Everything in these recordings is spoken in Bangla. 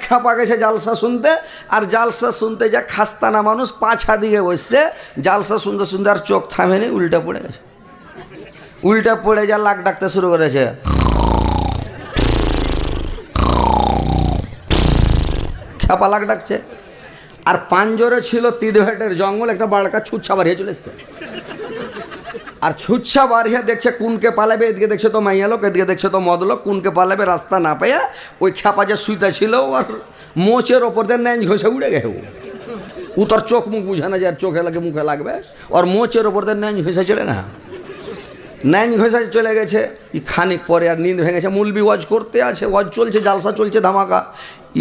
খ্যাপা গেছে জালসা শুনতে, আর জালসা শুনতে যা খাস্তানা মানুষ পাছা দিকে বসছে, জালসা শুনতে শুনতে আর চোখ থামেনি, উল্টা পড়ে গেছে। উল্টা পড়ে যা লাগ ডাকতে শুরু করেছে, খ্যাপা লাগ ডাকছে। আর পাঞ্জরে ছিল তিদভেটের জঙ্গল, একটা বাড়কা ছুটছা বাড়িয়ে চলে এসছে। আর ছুটছা বাড়িয়ে দেখছে কোনকে পালাবে, এদিকে দেখছে তো মাইয়া লোক, এদিকে দেখছে তো মদ লোক, কোনকে পালাবে রাস্তা না পেয়ে ওই খ্যাপা যে শুইতে ছিল আর মোচের ওপর দিয়ে ন্যাঞ্জ ঘষে উড়ে গেছে। ও তোর চোখ মুখ বুঝে না যে আর চোখে লাগে মুখে লাগবে, ওর মোচের ওপর দিয়ে ন্যাঞ্জ ঘষে চলে না, ন্যাঞ্জ ঘষে চলে গেছে। ই খানিক পরে আর নিন্দ ভেঙেছে, মুলবি ওয়াজ করতে আছে, ওয়াজ চলছে, জালসা চলছে ধামাকা।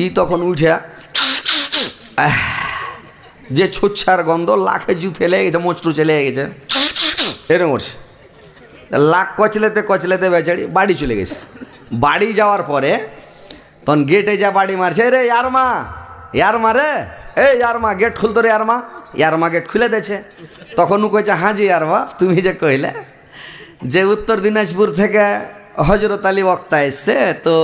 ই তখন উঠে যে ছুচ্ছার গন্ধ, লাখে জুথে লেগে গেছে, মোচটু চলে গেছে, এরকম করছে। লাখ কচলেতে কচলেতে বেচারি বাড়ি চলে গেছে। বাড়ি যাওয়ার পরে তখন গেটে যা বাড়ি মারছে, রে ইয়ারমা, ইয়ারমা রে, এই ইয়ারমা গেট খুলতো রে ইয়ারমা। ইয়ারমা গেট খুলে দিয়েছে। তখন ও কইছে, হ্যাঁ জি ইয়ারমা, তুমি যে কইলে যে উত্তর দিনাজপুর থেকে হজরত আলী বক্তা এসছে, তো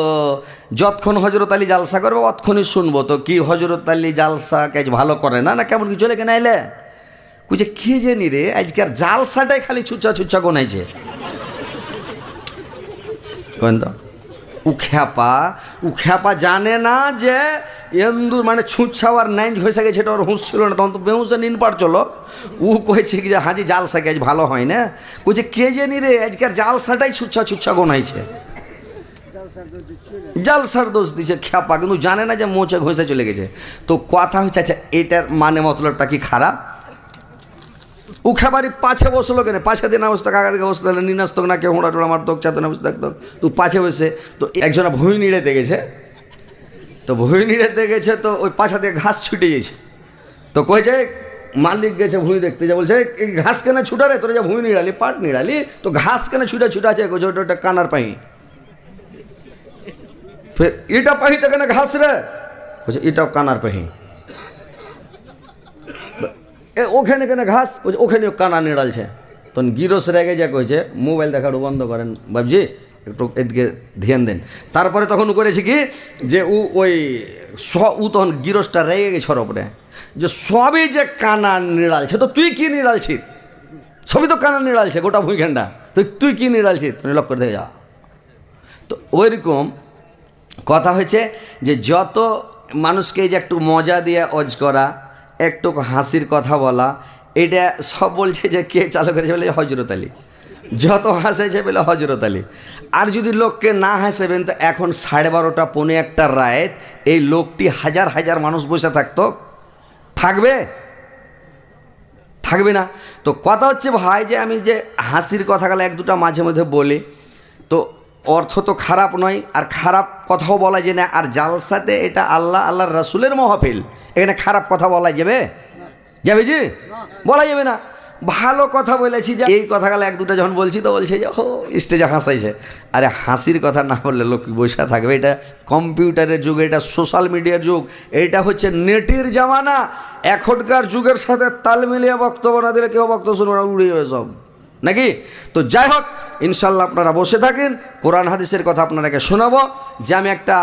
যতক্ষণ হজরত আলী জালসা করবে অতক্ষণই শুনবো, তো কি হজরত আলী জালসা কাজ ভালো করে না, না কেমন কিছু লেগে নাইলে? কুছে কে জানি রে, আজকে আর জালসাটাই খালি ছুচ্ছা ছুচ্ছা গোনাইছে। উ খ্যাপা জানে না যে এন্দুর মানে ছুঁচ্ছাওয়ার নাইজ হয়ে গেছে, সেটা ওর হুঁশ ছিল না, তখন তো বেহুঁসে নিন পার চলো। ও কয়েছে কি যে হাজি জালসা আজ ভালো হয় না, কুছে কে জানি রে আজকে আর জালসাটাই ছুচ্ছা ছুচ্ছা গোনাইছে, জালসার দোষ দিছে খ্যাপা, কিন্তু জানে না যে মোচে ঘষে চলে গেছে। তো কথা হচ্ছে, আচ্ছা এটার মানে মতলবটা কি খারাপ? ও খাবারই পাছে বসলো কেন, পাছে দিয়ে না বসতো, কাকা দিকে বসতে হলে নিনাস্ত না, কেউ হোঁড়া টোড়া মারতো, চাতো না বসে থাকতো, তো পাছে বসে। তো একজনা ভুঁই নিড়েতে গেছে, তো ভুঁই নিড়েতে গেছে, তো ওই পাছা দিয়ে ঘাস ছুটে গেছে। তো কয়েছে মালিক গেছে ভুঁই দেখতে, যা বলছে এই ঘাস কেন ছুটা রে, তোরা যা ভুঁই নিড়ালি, পাট নিড়ালি, তো ঘাস কেন ছুটা ছুটা আছে, ওটা কানার পাই, ফের এটা পাহিতে কেন ঘাস রে, বলছে এটাও কানার পাহি, ওখানে কেন ঘাস, ওখানেও কানা নিড়ালছে। তখন গিরস রেগে যা কইছে, মোবাইল দেখাটা বন্ধ করেন বাবজি, একটু এদিকে ধ্যান দেন। তারপরে তখন করেছে কি যে ওই তখন গিরসটা রেগে গেছে ওর ওপরে, যে সবই যে কানা নিড়ালছে, তো তুই কি নিড়ালছিস, সবই তো কানা নিড়ালছে গোটা ভূইখানটা, তো তুই কি নিড়ালছিস, তুমি লক্ষ্য করে দেখে যা। তো ওইরকম কথা হয়েছে যে যত মানুষকে যে একটু মজা দিয়ে অজ করা, একটু হাসির কথা বলা, এটা সব বলছে যে কে চালু করেছে বলে হজরত আলী, যত হাসেছে বলে হজরত আলী। আর যদি লোককে না হাসেবেন, তো এখন 12:30 পৌনে 1টা রাত এই লোকটি হাজার হাজার মানুষ বসে থাকতো, থাকবে না। তো কথা হচ্ছে ভাই, যে আমি যে হাসির কথা গেলে 1-2টা মাঝে মধ্যে বলি, তো অর্থ তো খারাপ নয়, আর খারাপ কথাও বলা যায় না। আর জালসাতে এটা আল্লাহর রাসূলের মাহফিল, এখানে খারাপ কথা বলা যাবে জি, বলা যাবে না। ভালো কথা বলেছি, যে এই কথাগুলো 1-2টা যখন বলছি, তো বলছে যে ও স্টেজে হাসাইছে। আরে হাসির কথা না বললে লোক বসে থাকবে? এটা কম্পিউটারের যুগ, এটা সোশ্যাল মিডিয়ার যুগ, এটা হচ্ছে নেটের জামানা। এখনকার যুগের সাথে তাল মিলিয়ে বক্তব্য না দিলে কেউ বক্তব্য শুনবে না, উড়ে যাবে সব নাকি। তো যাই হোক, ইনশাল্লাহ আপনারা বসে থাকেন, কোরআন হাদিসের কথা আপনাদেরকে শোনাবো। যে আমি একটা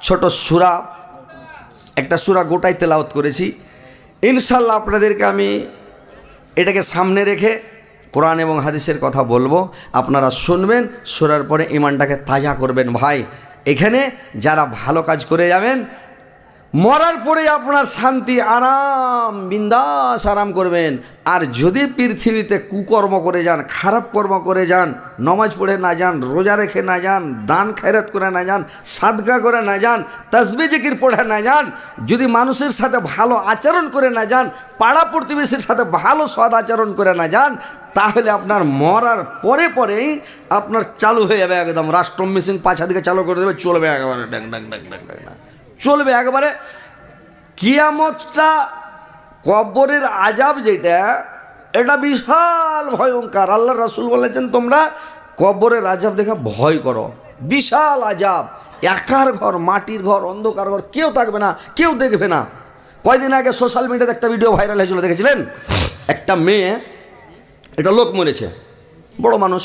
ছোট সূরা গোটাই তেলাওয়াত করেছি, ইনশাল্লাহ আপনাদেরকে আমি এটাকে সামনে রেখে কোরআন এবং হাদিসের কথা বলবো, আপনারা শুনবেন, শোনার পরে ঈমানটাকে তাজা করবেন। ভাই, এখানে যারা ভালো কাজ করে যাবেন, মরার পরে আপনার শান্তি, আরাম, বিন্দাস আরাম করবেন। আর যদি পৃথিবীতে কুকর্ম করে যান, খারাপ কর্ম করে যান, নমাজ পড়ে না যান, রোজা রেখে না যান, দান খয়রাত করে না যান, সাদকা করে না যান, তাসবিহ জিকির পড়ে না যান, যদি মানুষের সাথে ভালো আচরণ করে না যান, পাড়া প্রতিবেশীর সাথে ভালো সদ আচরণ করে না যান, তাহলে আপনার মরার পরেই আপনার চালু হয়ে যাবে একদম রাষ্ট্র মিশিং, পাছা দিকে চালু করে দেবে, চলবে একেবারে ড্যাং ড্যাং ড্যাং ড্যাং ড্যাং, চলবে একবারে। কিয়ামতটা, কবরের আযাব যেটা, এটা বিশাল ভয়ঙ্কর। আল্লাহ রাসূল বলেছেন, তোমরা কবরের আযাব দেখে ভয় করো। বিশাল আযাব, একার ঘর, মাটির ঘর, অন্ধকার ঘর, কেউ থাকবে না, কেউ দেখবে না। কয়দিন আগে সোশ্যাল মিডিয়াতে একটা ভিডিও ভাইরাল হয়েছিল, দেখেছিলেন? একটা মেয়ে, এটা লোক মরেছে, বড় মানুষ,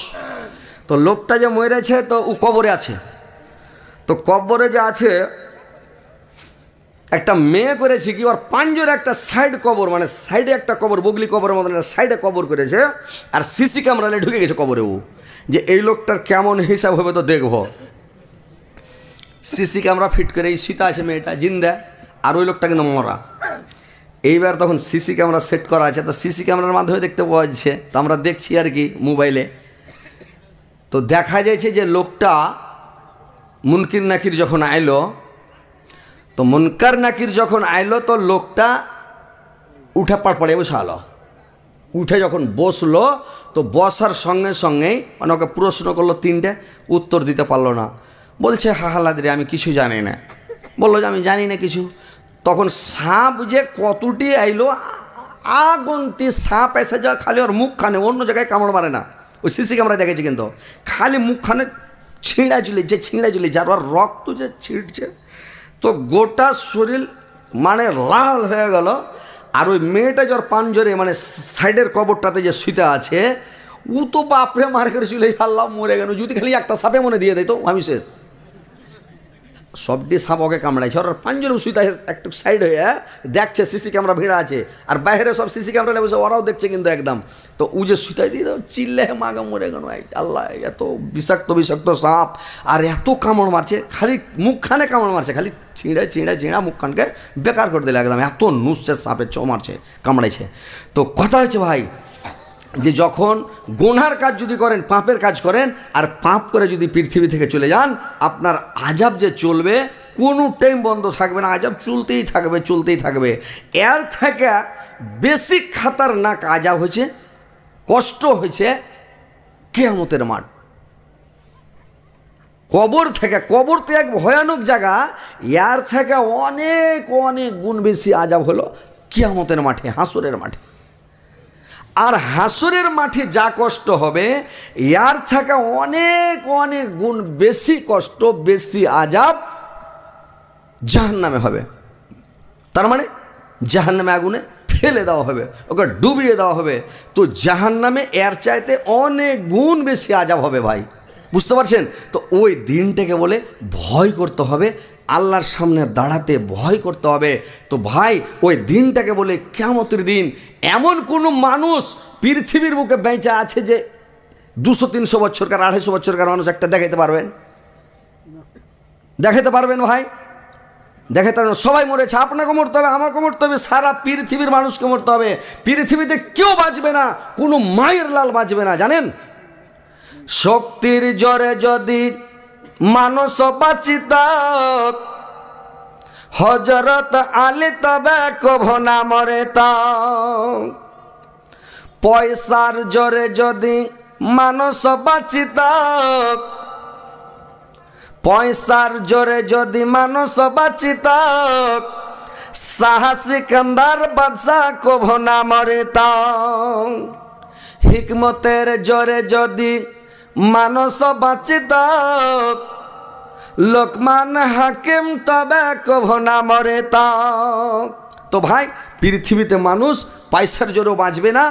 তো লোকটা যে মরেছে, তো ও কবরে আছে। তো কবরে যে আছে, একটা মেয়ে করেছে কি, ওর পাঞ্জরে একটা সাইড কবর, মানে সাইডে একটা কবর, বগলি কবরের মতন একটা সাইডে কবর করেছে, আর সিসি ক্যামেরা ঢুকে গেছে কবরে। ও যে এই লোকটার কেমন হিসাব হবে তো দেখব। সিসি ক্যামেরা ফিট করে এই সীতা আছে মেয়েটা জিন্দা, আর ওই লোকটা কিন্তু মরা। এইবার তখন সিসি ক্যামেরা সেট করা আছে, তো সিসি ক্যামেরার মাধ্যমে দেখতে পাওয়া যাচ্ছে, তো আমরা দেখছি আর কি মোবাইলে। তো দেখা যাচ্ছে যে লোকটা মুনকির নাকির যখন আইলো, তো মুনকার নাকির যখন আইলো, তো লোকটা উঠে পড়ে বসালো। উঠে যখন বসলো, তো বসার সঙ্গে সঙ্গেই মানে ওকে প্রশ্ন করলো তিনটে, উত্তর দিতে পারলো না। বলছে হাহালাদি আমি কিছু জানি না। বললো যে আমি জানি না কিছু। তখন সাপ যে কতটি আইলো, আগন্তি সাপ এসে যা খালি ওর মুখখানে, অন্য জায়গায় কামড় মারে না। ওই সিসি ক্যামেরা দেখেছি কিন্তু খালি মুখখানে ছিঁড়া ঝুলি যার ওর রক্ত যে ছিঁড়ছে, তো গোটা শরীর মানে লাল হয়ে গেল। আর ওই মেয়েটা যার পাঞ্জরে মানে সাইডের কবরটাতে যে শুতে আছে, ও তো বাপরে মার করে চলে আল্লাহ মরে গেল। যদি খালি একটা সাপে মনে দিয়ে দেয় তো আমি শেষ। সবটি সাপ ওকে কামড়াইছে, ওর পাঞ্জরে শুতে একটু সাইড হয়ে দেখছে, সিসি ক্যামেরা ভিড়া আছে, আর বাইরে সব সিসি ক্যামেরা লেগেছে, ওরাও দেখছে কিন্তু একদম। তো ও যে শুতে দিয়ে দাও চিল্লে মাগা মরে গেল। আল্লাহ এত বিষাক্ত সাপ, আর এত কামড় মারছে, খালি মুখখানে কামড় মারছে, খালি ছিঁড়া মুখখানকে বেকার করে দিলে একদম। এত নুসছে সাপে মারছে, কামড়াইছে। তো কথা হচ্ছে ভাই যে যখন গুনার কাজ যদি করেন, পাপের কাজ করেন, আর পাপ করে যদি পৃথিবী থেকে চলে যান, আপনার আযাব যে চলবে কোনো টাইম বন্ধ থাকবে না, আযাব চলতেই থাকবে। এর থেকে বেশি খাতারনাক আযাব হয়েছে, কষ্ট হয়েছে কিয়ামতের মাঠ। কবর তো এক ভয়ানক জায়গা, এর থেকে অনেক গুণ বেশি আযাব হলো কিয়ামতের মাঠে, হাসরের মাঠে। আর হাসরের মাঠে যা কষ্ট হবে, এর থেকে অনেক গুণ বেশি কষ্ট, বেশি আযাব জাহান্নামে হবে। তার মানে জাহান্নামে আগুনে ফেলে দেওয়া হবে, ওকে ডুবিয়ে দেওয়া হবে। তো জাহান্নামে এর চাইতে অনেক গুণ বেশি আযাব হবে ভাই, বুঝতে পারছেন? তো ওই দিনটাকে বলে ভয় করতে হবে, আল্লাহর সামনে দাঁড়াতে ভয় করতে হবে। তো ভাই ওই দিনটাকে বলে কিয়ামতের দিন। এমন কোনো মানুষ পৃথিবীর বুকে বেঁচে আছে যে 200-300 বছরকার, 250 বছরকার মানুষ একটা দেখাইতে পারবেন ভাই? দেখাইতে পারবেন? সবাই মরেছে, আপনাকে মরতে হবে, আমাকে মরতে হবে, সারা পৃথিবীর মানুষকে মরতে হবে। পৃথিবীতে কেউ বাঁচবে না, কোনো মায়ের লাল বাঁচবে না, জানেন? শক্তির জোরে যদি মানুষ বাঁচিত, হযরত আলী তবে কভু না মরিত। পয়সার জোরে যদি মানুষ বাঁচিত, পয়সার জোরে যদি মানুষ বাঁচিত, শাহ সিকান্দার বাদশাহ কভু না মরিত। হিকমতের জোরে যদি মানুষ বাঁচিত, লোকমান হাকিম তবে কভু না মরিত। তো ভাই পৃথিবীতে মানুষ পয়সার জোরেও বাঁচবে না,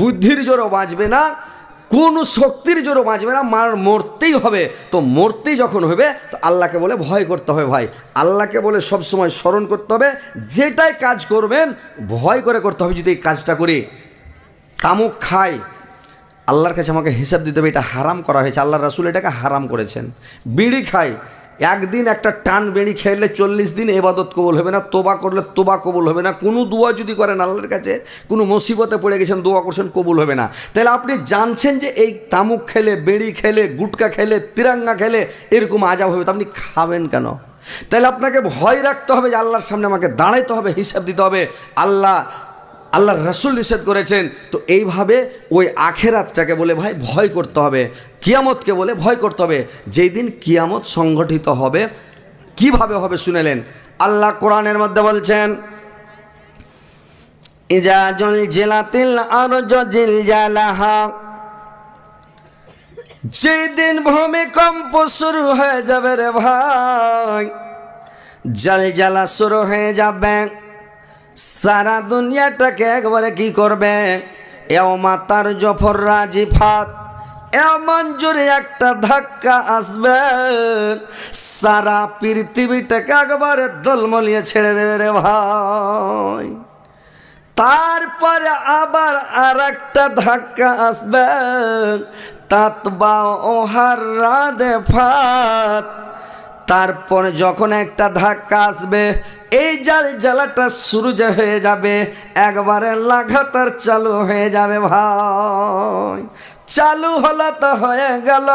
বুদ্ধির জোরেও বাঁচবে না, কোনো শক্তির জোরেও বাঁচবে না, মরতেই হবে। তো মরতেই যখন হবে, তো আল্লাহকে বলে ভয় করতে হবে ভাই। আল্লাহকে বলে সবসময় স্মরণ করতে হবে, যেটাই কাজ করবেন ভয় করে করতে হবে। যদি এই কাজটা করি, তামুক খাই, আল্লাহর কাছে আমাকে হিসাব দিতে হবে, এটা হারাম করা হয়েছে, আল্লাহর রাসূল এটাকে হারাম করেছেন। বিড়ি খাই, একদিন একটা টান বিড়ি খেলে 40 দিন ইবাদত কবুল হবে না, তোবা করলে তোবা কবুল হবে না, কোনো দোয়া যদি করেন আল্লাহর কাছে, কোনো মুসিবতে পড়ে গেছেন দোয়া করছেন, কবুল হবে না। তাহলে আপনি জানছেন যে এই তামুক খেলে, বিড়ি খেলে, গুটকা খেলে, তিরাঙ্গা খেলে এরকম আযাব হবে, তো আপনি খাবেন কেন? তাহলে আপনাকে ভয় রাখতে হবে যে আল্লাহর সামনে আমাকে দাঁড়াইতে হবে, হিসাব দিতে হবে। আল্লাহর রাসূল নিষেধ করেছেন। তো এইভাবে ওই আখেরাতটাকে বলে ভাই ভয় করতে হবে, কিয়ামতকে বলে ভয় করতে হবে। যেই দিন কিয়ামত সংগঠিত হবে, কিভাবে হবে শুনেলেন? আল্লাহ কোরআনের মধ্যে বলছেন, ইজা জুলজিলাতিল আরজু জিলজালাহা, যেই দিন ভূমিকম্প শুরু হয়ে যাবে রে ভাই, জলজালা শুরু হয়ে যাবে, সারা দুনিয়াটাকে একবারে কি করবে? ইয়াউমা তারজুফুর রাজিফাত, এমন জোরে একটা ধাক্কা আসবে, সারা পৃথিবীটাকে একবারে দলমলিয়ে ছেড়ে দেবে রে ভাই। তারপরে আবার আর একটা ধাক্কা আসবে, তাতবা ওহার রাদে ফাত। তারপরে যখন একটা ধাক্কা আসবে, এই জ্বালাটা শুরু যে হয়ে যাবে, একবারে লাগাতার চালু হয়ে যাবে ভাই। চালু হলো তো হয়ে গেল,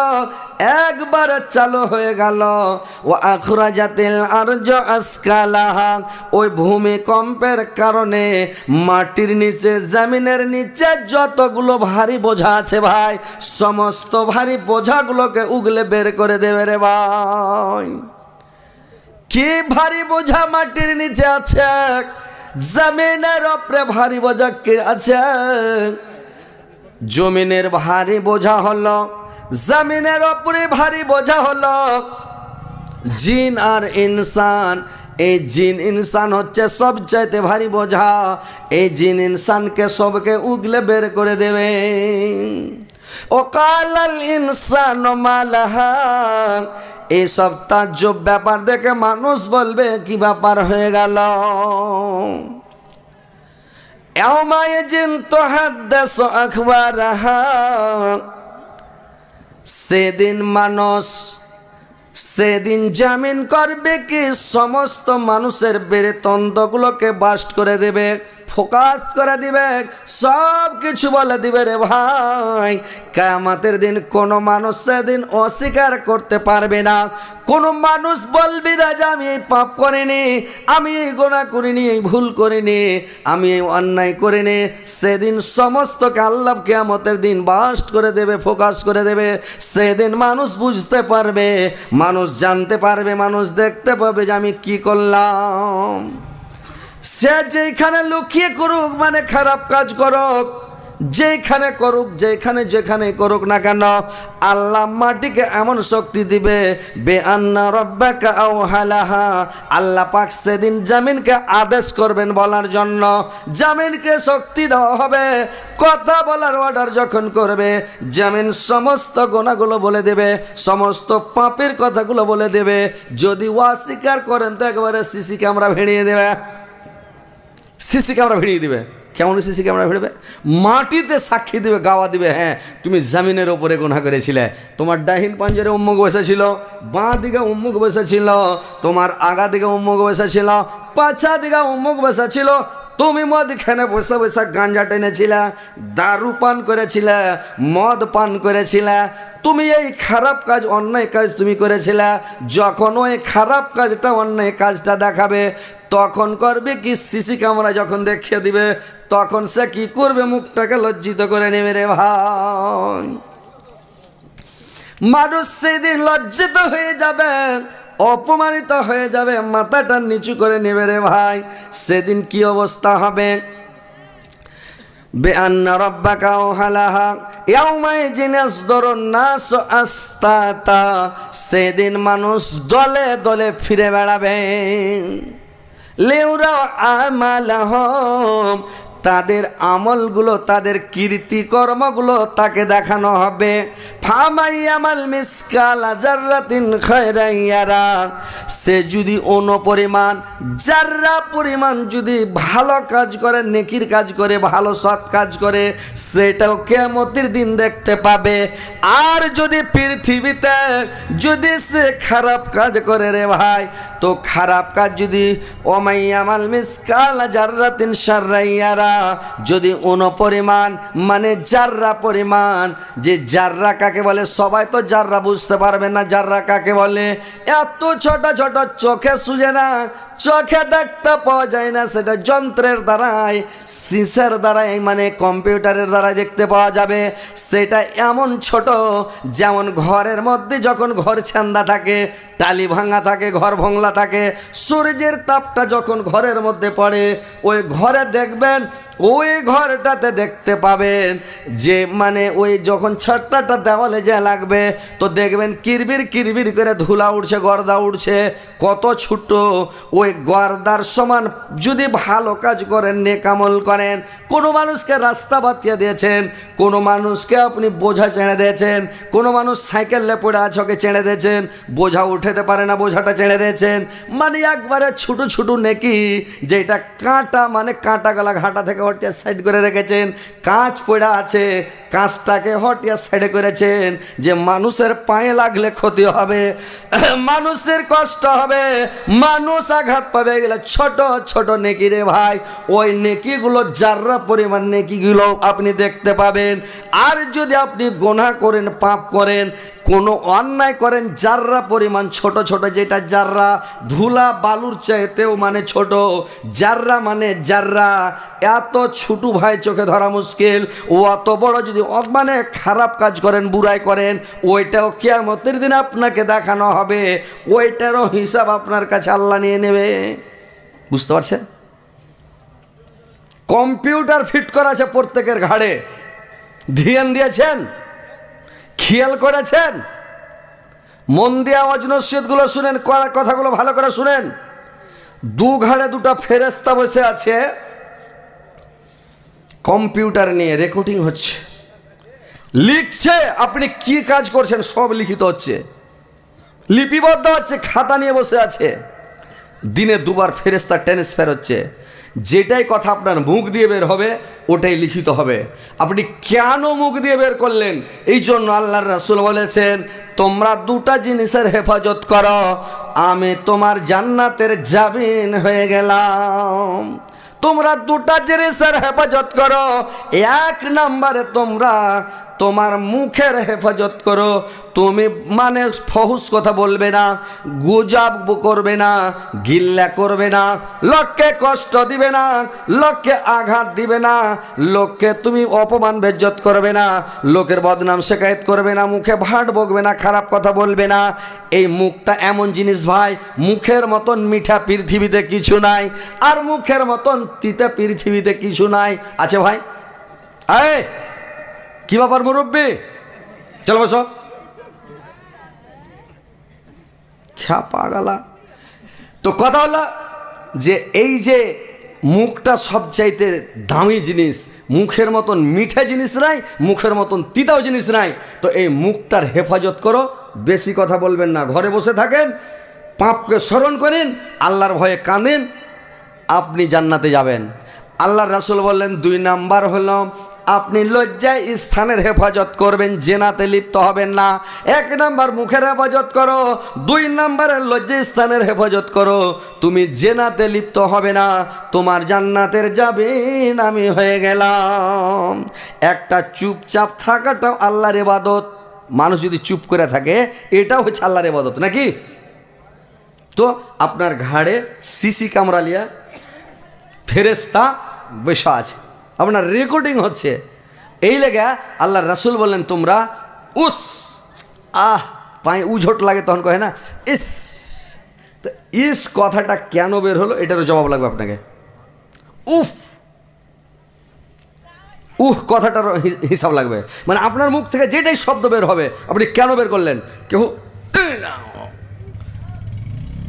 একবারে চালু হয়ে গেল। ও আখরাজাতিল আরজু আসকালাহা, ওই ভূমিকম্পের কারণে মাটির নিচে, জমিনের নিচে যতগুলো ভারী বোঝা আছে ভাই, সমস্ত ভারী বোঝাগুলোকে উগলে বের করে দেবে রে ভাই। কি ভারী বোঝা মাটির নিচে আছে, জমিনের উপরে ভারী বোঝা কে আছে? জমিনের ভারী বোঝা হলো, জমিনের উপরে ভারী বোঝা হলো জিন আর ইনসান। এই জিন ইনসান হচ্ছে সবচাইতে ভারী বোঝা। এই জিন ইনসানকে সবকে উগলে বের করে দেবে। ও কালাল ইনসান মালাহা, এই সব তাজ্জব ব্যাপার দেখে মানুষ বলবে কি ব্যাপার হয়ে গেল। সেদিন মানুষ, সেদিন জামিন করবে কি সমস্ত মানুষের বেরেতন্ত্রগুলোকে বাস্ট করে দেবে, ফোকাস করে দিবে, সব কিছু বলে দিবে রে ভাই। কিয়ামতের দিন কোনো মানুষ সেদিন অস্বীকার করতে পারবে না। কোনো মানুষ বলবি না যে আমি এই পাপ করিনি, আমি এই গুনাহ করিনি, এই ভুল করিনি, আমি এই অন্যায় করিনি। সেদিন সমস্তকে আল্লাহ কিয়ামতের দিন বাস্ট করে দেবে, ফোকাস করে দেবে। সেদিন মানুষ বুঝতে পারবে, মানুষ জানতে পারবে, মানুষ দেখতে পাবে যে আমি কি করলাম। সে যেখানে লুকিয়ে করুক, মানে খারাপ কাজ করুক, যেখানে করুক, যেখানে করুক না কেন, আল্লাহ মাটিকে এমন শক্তি দিবে, বেআন্না রব্বাকা আওহালাহা, আল্লাহ পাক সেদিন জমিনকে আদেশ করবেন বলার জন্য। জমিনকে শক্তি দেওয়া হবে, কথা বলার অর্ডার যখন করবে, জমিন সমস্ত গুনাহগুলো বলে দেবে, সমস্ত পাপের কথাগুলো বলে দেবে। যদি অস্বীকার করেন তো একেবারে সিসি ক্যামেরা ভিড়িয়ে দেবে, সিসি ক্যামেরা ভিড়িয়ে দিবে। কেমন সিসি ক্যামেরা ভিড়বে? মাটিতে সাক্ষী দিবে, গাওয়া দিবে, হ্যাঁ তুমি জমিনের ওপরে গুনাহ করেছিলে। তোমার ডাহিন পাঞ্জরে উম্মুক বসেছিল, বাঁ দিকে উম্মুক বসেছিল, তোমার আগা দিকে উম্মুক বসেছিল, পাছা দিকে উম্মুক বসেছিল। তুমি মদখানে বসে বসে গাঞ্জা টেনেছিলে, দারু পান করেছিলে, মদ পান করেছিলে, তুমি এই খারাপ কাজ, অন্যায় কাজ তুমি করেছিলে। যখন ওই খারাপ কাজটা, অন্যায় কাজটা দেখাবে, তখন করবে কি, সিসি ক্যামেরা যখন দেখিয়ে দিবে, তখন সে কি করবে, মুখটাকে লজ্জিত করে নেবে রে ভাই। মানুষ সেদিন লজ্জিত হয়ে যাবে, অপমানিত হয়ে যাবে, মাথাটা নিচু করে নেবে রে ভাই। সেদিন কি অবস্থা হবে? বেআন্না রব্বাকা আওহালাহা ইয়াউমাইযিন ইয়াসদুরুন নাসু আশতাতা, সেদিন মানুষ দলে দলে ফিরে বেড়াবে। লিউরাউ আমালাহুম, তাদের আমলগুলো, তাদের কীর্তিকর্মগুলো তাকে দেখানো হবে। ফামাইয়ামাল মিসকালা জাররাতিন খায়রান ইয়ারা, সে যদি অনুপরিমাণ, জাররা পরিমাণ যদি ভালো কাজ করে, নেকির কাজ করে, ভালো সৎ কাজ করে, সেটাও কিয়ামতের দিন দেখতে পাবে। আর যদি পৃথিবীতে যদি সে খারাপ কাজ করে রে ভাই, তো খারাপ কাজ যদি ওমাইয়ামাল মিসকালা জাররাতিন শাররান ইয়ারা, যদি অনুপরিমাণ, মানে জাররা পরিমাণ, যে জাররা কাকে বলে সবাই তো জাররা বুঝতে পারবে না, জাররা কাকে বলে। এত ছোট ছোট চোখে সুজে না, চোখে দেখতে পাওয়া যায় না, সেটা যন্ত্রের দ্বারাই, সিসার দ্বারাই, মানে কম্পিউটারের দ্বারা দেখতে পাওয়া যাবে। সেটা এমন ছোট, যেমন ঘরের মধ্যে যখন ঘর ছান্দা থাকে, টালি ভাঙা থাকে, ঘর ভংলা থাকে, সূর্যের তাপটা যখন ঘরের মধ্যে পড়ে, ওই ঘরে দেখবেন ওই ঘরটাতে দেখতে পাবেন যে মানে ওই যখন ছাট্টাটা দেওয়ালে যা লাগবে তো দেখবেন কিরবির কিরবির করে ধুলা উঠছে, গর্দা উঠছে, কত ছোট। ওই গর্দার সমান যদি ভালো কাজ করেন, নেক আমল করেন, কোনো মানুষকে রাস্তা বাতিয়ে দিয়েছেন, কোনো মানুষকে আপনি বোঝা চেড়ে দিয়েছেন, কোনো মানুষ সাইকেলে পড়ে আছে ওকে চেড়ে দিয়েছেন, বোঝা উঠাতে পারে না বোঝাটা চেড়ে দিয়েছেন, মানে একবারে ছোটো ছোটো নেকি, যেটা কাঁটা মানে কাঁটা গলা ঘাটা থেকে হটিয়া সাইড করে রেখেছেন, কাঁচ পড়ে আছে কাঁচটাকে হটিয়া সাইডে করেছেন, যে মানুষের পায়ে লাগলে ক্ষতি হবে, মানুষের কষ্ট হবে, মানুষ আঘাত পাবে, গেলে ছোট ছোট নেকি রে ভাই। ওই নেকিগুলো যাররা পরিমাণ নেকিগুলো আপনি দেখতে পাবেন। আর যদি আপনি গুনাহ করেন, পাপ করেন, কোনো অন্যায় করেন, যাররা পরিমাণ ছোট ছোট, যেটা যাররা ধুলা বালুর চাইতেও মানে ছোট, যাররা মানে যাররা, এত ছোট ভাই চোখে ধরা মুশকিল। ও অত বড় যদি মানে খারাপ কাজ করেন, বুরাই করেন, ওইটাও কিয়ামতের দিন আপনাকে দেখানো হবে, ওইটারও হিসাব আপনার কাছে আল্লাহ নিয়ে নেবে। বুঝতে পারছেন? কম্পিউটার ফিট করা আছে প্রত্যেকের ঘাড়ে, ধ্যান দিয়েছেন, খেয়াল করেছেন? মন দিয়ে আওয়াজ নসিহতগুলো শুনেন, কথাগুলো ভালো করে শুনেন। দু ঘাড়ে দুটা ফেরেশতা বসে আছে, কম্পিউটার নিয়ে রেকর্ডিং হচ্ছে, লিখছে, আপনি কি কাজ করছেন সব লিখিত হচ্ছে, লিপিবদ্ধ হচ্ছে, খাতা নিয়ে বসে আছে। দিনে দুবার ফেরেশতা ট্রান্সফার হচ্ছে, যেটাই কথা আপনার মুখ দিয়ে বের হবে ওটাই লিখিত হবে। আপনি কেন মুখ দিয়ে বের করলেন? এই জন্য আল্লাহর রাসূল বলেছেন, তোমরা দুটা জিনিসের হেফাজত করো, আমি তোমার জান্নাতের জামিন হয়ে গেলাম। তোমরা দুটা জিনিসের হেফাজত করো। এক নম্বরে তোমরা তোমার মুখের হেফাজত করো। তুমি মানে ফহুস কথা বলবে না, গুজব করবে না, গিল্লা করবে না, লোককে কষ্ট দিবে না, লোককে আঘাত দিবে না, লোককে তুমি অপমান বেজ্জত করবে না, লোকের বদনাম শেকায়েত করবে না, মুখে ভাট বকবে না, খারাপ কথা বলবে না। এই মুখটা এমন জিনিস ভাই, মুখের মতন মিঠা পৃথিবীতে কিছু নাই, আর মুখের মতন তিতা পৃথিবীতে কিছু নাই। আছে ভাই? আরে কি ব্যাপার মুরব্বী, চলো বসো। খ্যা পাগালা। তো কথা হলো যে এই যে মুখটা সবচাইতে দামি জিনিস, মুখের মতন মিঠা জিনিস নাই, মুখের মতন তিতাও জিনিস নাই। তো এই মুখটার হেফাজত করো, বেশি কথা বলবেন না, ঘরে বসে থাকেন, পাপকে স্মরণ করেন, আল্লাহর ভয়ে কাঁদেন, আপনি জান্নাতে যাবেন। আল্লাহর রাসূল বললেন, 2 নাম্বার হলো আপনি লজ্জায় স্থানের হেফাজত করবেন, জেনাতে লিপ্ত হবেন না। 1 নাম্বার মুখের হেফাজত করো, 2 নাম্বারে লজ্জায় স্থানের হেফাজত করো, তুমি জেনাতে লিপ্ত হবে না, তোমার জান্নাতের জামিন আমি হয়ে গেলাম। একটা চুপচাপ থাকাটাও আল্লাহর ইবাদত। মানুষ যদি চুপ করে থাকে এটাও হচ্ছে আল্লাহর ইবাদত, নাকি? তো আপনার ঘাড়ে সিসি ক্যামেরা লিয়া ফেরেশতা বসা আছে, আপনার রেকর্ডিং হচ্ছে। এই লেগে আল্লাহর রাসূল বললেন, তোমরা উস পায়ে উঝোট লাগে তখন কহে না ইস, তো ইস কথাটা কেন বের হলো এটারও জবাব লাগবে আপনাকে। কথাটার হিসাব লাগবে, মানে আপনার মুখ থেকে যেটাই শব্দ বের হবে আপনি কেন বের করলেন।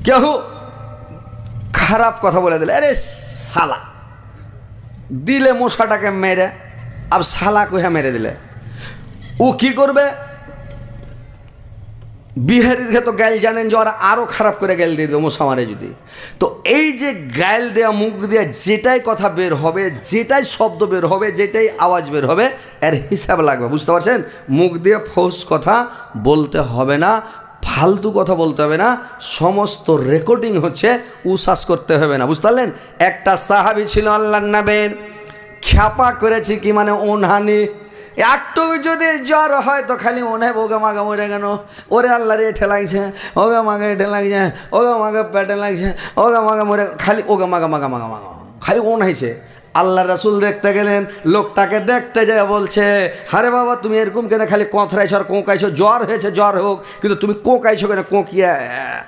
কেউ খারাপ কথা বলে দিলে, আরে শালা দিলে মশাটাকে মেরে, আর শালা কইয়া মেরে দিলে ও কি করবে? বিহারির তো গাইল জানেন যে ওরা আরও খারাপ করে গাইল দিয়ে দেবে মশা মারে যদি। তো এই যে গাইল দেওয়া, মুখ দেওয়া যেটাই কথা বের হবে, যেটাই শব্দ বের হবে, যেটাই আওয়াজ বের হবে, এর হিসাব লাগবে। বুঝতে পারছেন? মুখ দিয়ে ফৌস কথা বলতে হবে না, ফালতু কথা বলতে হবে না, সমস্ত রেকর্ডিং হচ্ছে, উসাস করতে হবে না। বুঝতে পারলেন? একটা সাহাবী ছিল আল্লাহর নবীর, খ্যাপা করেছি কি মানে ওনহানি, একটু যদি জ্বর হয় তো খালি মনে হয় ওগা মাগা মরে গেল, ওরে আল্লাহ রে এঠে লাগছে, ওগা মাগা এঠে লাগছে, ওগা মাগা পেটে লাগছে, ওগা মাগা মরে, খালি ওগা মাগা মাগা মাগা মাগা খালি ওন হয়েছে। আল্লাহ রাসূল দেখতে গেলেন, লোকটাকে দেখতে যায় বলছে, আরে বাবা তুমি এরকম কেন খালি কথরাইছো আর কোঁকাইছো, জ্বর হয়েছে জ্বর হোক, কিন্তু তুমি কোঁকাইছো কেন, কোঁকিয়ে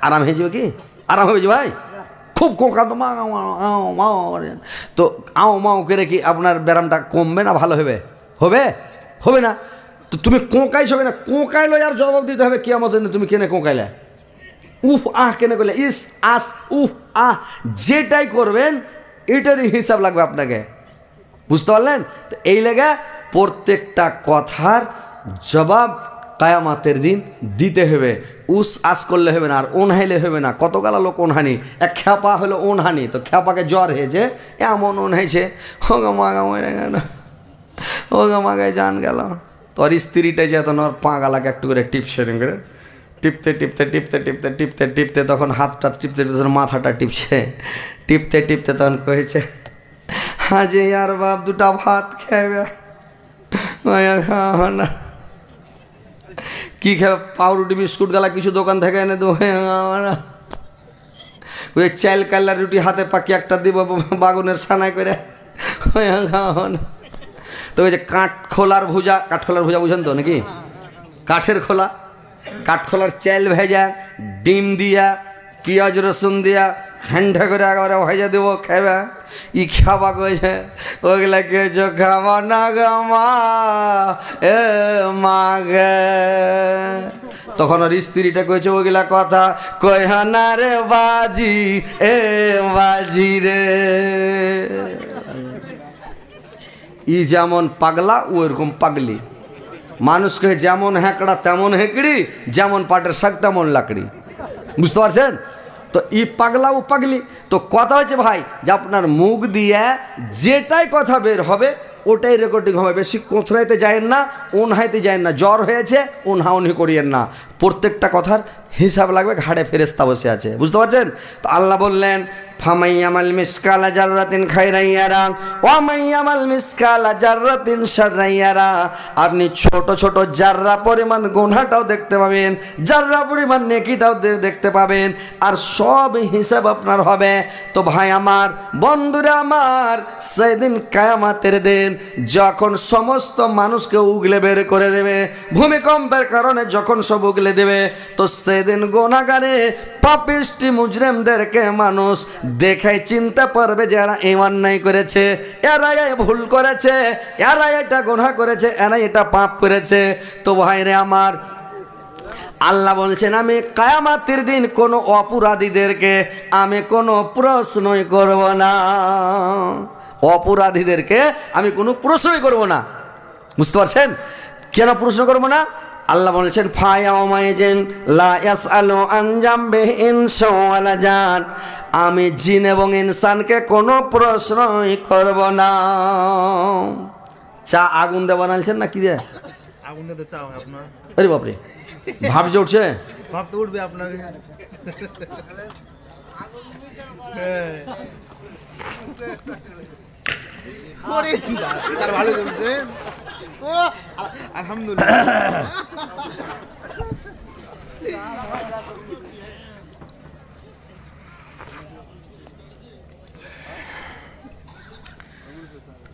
আরাম হয়ে যাবে কি? আরাম হবে ভাই? খুব কোঁকা তো তো আও মাও করে কি আপনার ব্যায়ামটা কমবে না ভালো হবে? হবে হবে না। তো তুমি কোঁকাইছ হবে না, কোঁকাইলো আর জবাব দিতে হবে কিয়ামতের দিন তুমি কেনে কোঁকাইলে, উফ আহ কেনে করলে, ইস আস উফ আহ, যেটাই করবেন এটারই হিসাব লাগবে আপনাকে, বুঝতে পারলেন? তো এই লেগে প্রত্যেকটা কথার জবাব কায়ামাতের দিন দিতে হবে। উস আস করলে হবে না, আর ওনহাইলে হবে না। কত গালা লোক ওনহানি, এক খ্যাপা হলো ওনহানি, তো খ্যাপাকে জ্বর হয়েছে, এমন ওনহাইছে, হোগা মাগা মরে গেল, হোগা মাগায় জান গেল। তোর স্ত্রীটা যেত না, ওর পা গালাকে একটু করে টিপসে করে টিপতে টিপতে টিপতে টিপতে টিপতে টিপতে তখন হাতটা টিপতে টিপতে মাথাটা টিপছে, টিপতে টিপতে তখন কয়েছে, হ্যাঁ যে আর বাপ দুটা ভাত খাবে না, কি খাবে? পাউরুটি বিস্কুট গালা কিছু দোকান থেকে এনে দেবো না, ওই চাল কাল্লা রুটি হাতে পাকি একটা দিব বাগুনের ছানায় করে না। তো ওই যে কাঠখোলার ভুজা, কাঠখোলার ভুজা বুঝেন তো নাকি? কাঠের খোলা, কাঠখোলার চাল ভেজা, ডিম দিয়া, পেঁয়াজ রসুন দিয়া হ্যান্ডা করে একেবারে ভেজা দেবো, খাবে। ই খাবা কয়েছে, ওগুলা কেছ খাবা না গা মা, এ মা গে। তখন ওর স্ত্রীটা কয়েছে ওগুলা কথা, কয়া না রে বাজি, এ বাজি রে। ই যেমন পাগলা ও এরকম পাগলি, মানুষকে যেমন হ্যাঁকড়া তেমন হেঁকড়ি, যেমন পাটের শাক তেমন লাকড়ি, বুঝতে পারছেন? তো ই পাগলা ও পাগলি। তো কথা হচ্ছে ভাই যে আপনার মুখ দিয়ে যেটাই কথা বের হবে ওটাই রেকর্ডিং হবে। বেশি কোথরাইতে যায়েন না, ওনহাইতে যায়েন না, জ্বর হয়েছে ওনহাউনি করিয়েন না, প্রত্যেকটা কথার হিসাব লাগবে, ঘাড়ে ফেরেস্তা বসে আছে, বুঝতে পারছেন? তো আল্লাহ বললেন ফামাইয়ামাল মিসকালা জাররাতিন খাইরান ইয়ারা ওয়া মাইয়ামাল মিসকালা জাররাতিন শাররান ইয়ারা। আপনি ছোট ছোট জাররা পরিমাণ গুনাহটাও দেখতে পাবেন, জাররা পরিমাণ নেকিটাও দেখতে পাবেন, আর সব হিসাব আপনার হবে। তো ভাই আমার, বন্ধুরা আমার, সেদিন কিয়ামতের দিন যখন সমস্ত মানুষকে উগলে বের করে দেবে, ভূমিকম্পের কারণে যখন সব উগলে দেবে, তো সেদিন গুনাহগারে পাপিষ্টি মুজরিমদেরকে মানুষ দেখে চিনতে পারবে যে এরা এই অন্যায় করেছে, এরা এই ভুল করেছে, এরা এটা গুনাহ করেছে, এরা এটা পাপ করেছে। তো ভাইরে আমার, আল্লাহ বলছেন আমি কিয়ামতের দিন কোনো অপরাধীদেরকে আমি কোনো প্রশ্নই করব না, অপরাধীদেরকে আমি কোনো প্রশ্নই করব না, বুঝতে পারছেন? কেন প্রশ্ন করব না? আল্লাহ বলছেন ফায়াউমাইজিন লা ইয়াসআলু আন জামবিহি ইনসু ওয়ালা জান, আমি জিন এবং ইনসানকে কোনো প্রশ্নই করব না। চা আগুন দিয়ে বানালছেন না কি দিয়ে? আগুন দিয়ে চা হয় আপনার? আরে বাপরে, ভাব যে উঠছে, ভাব তো উঠবে আপনাকে। ভালো চলছে, আলহামদুলিল্লাহ।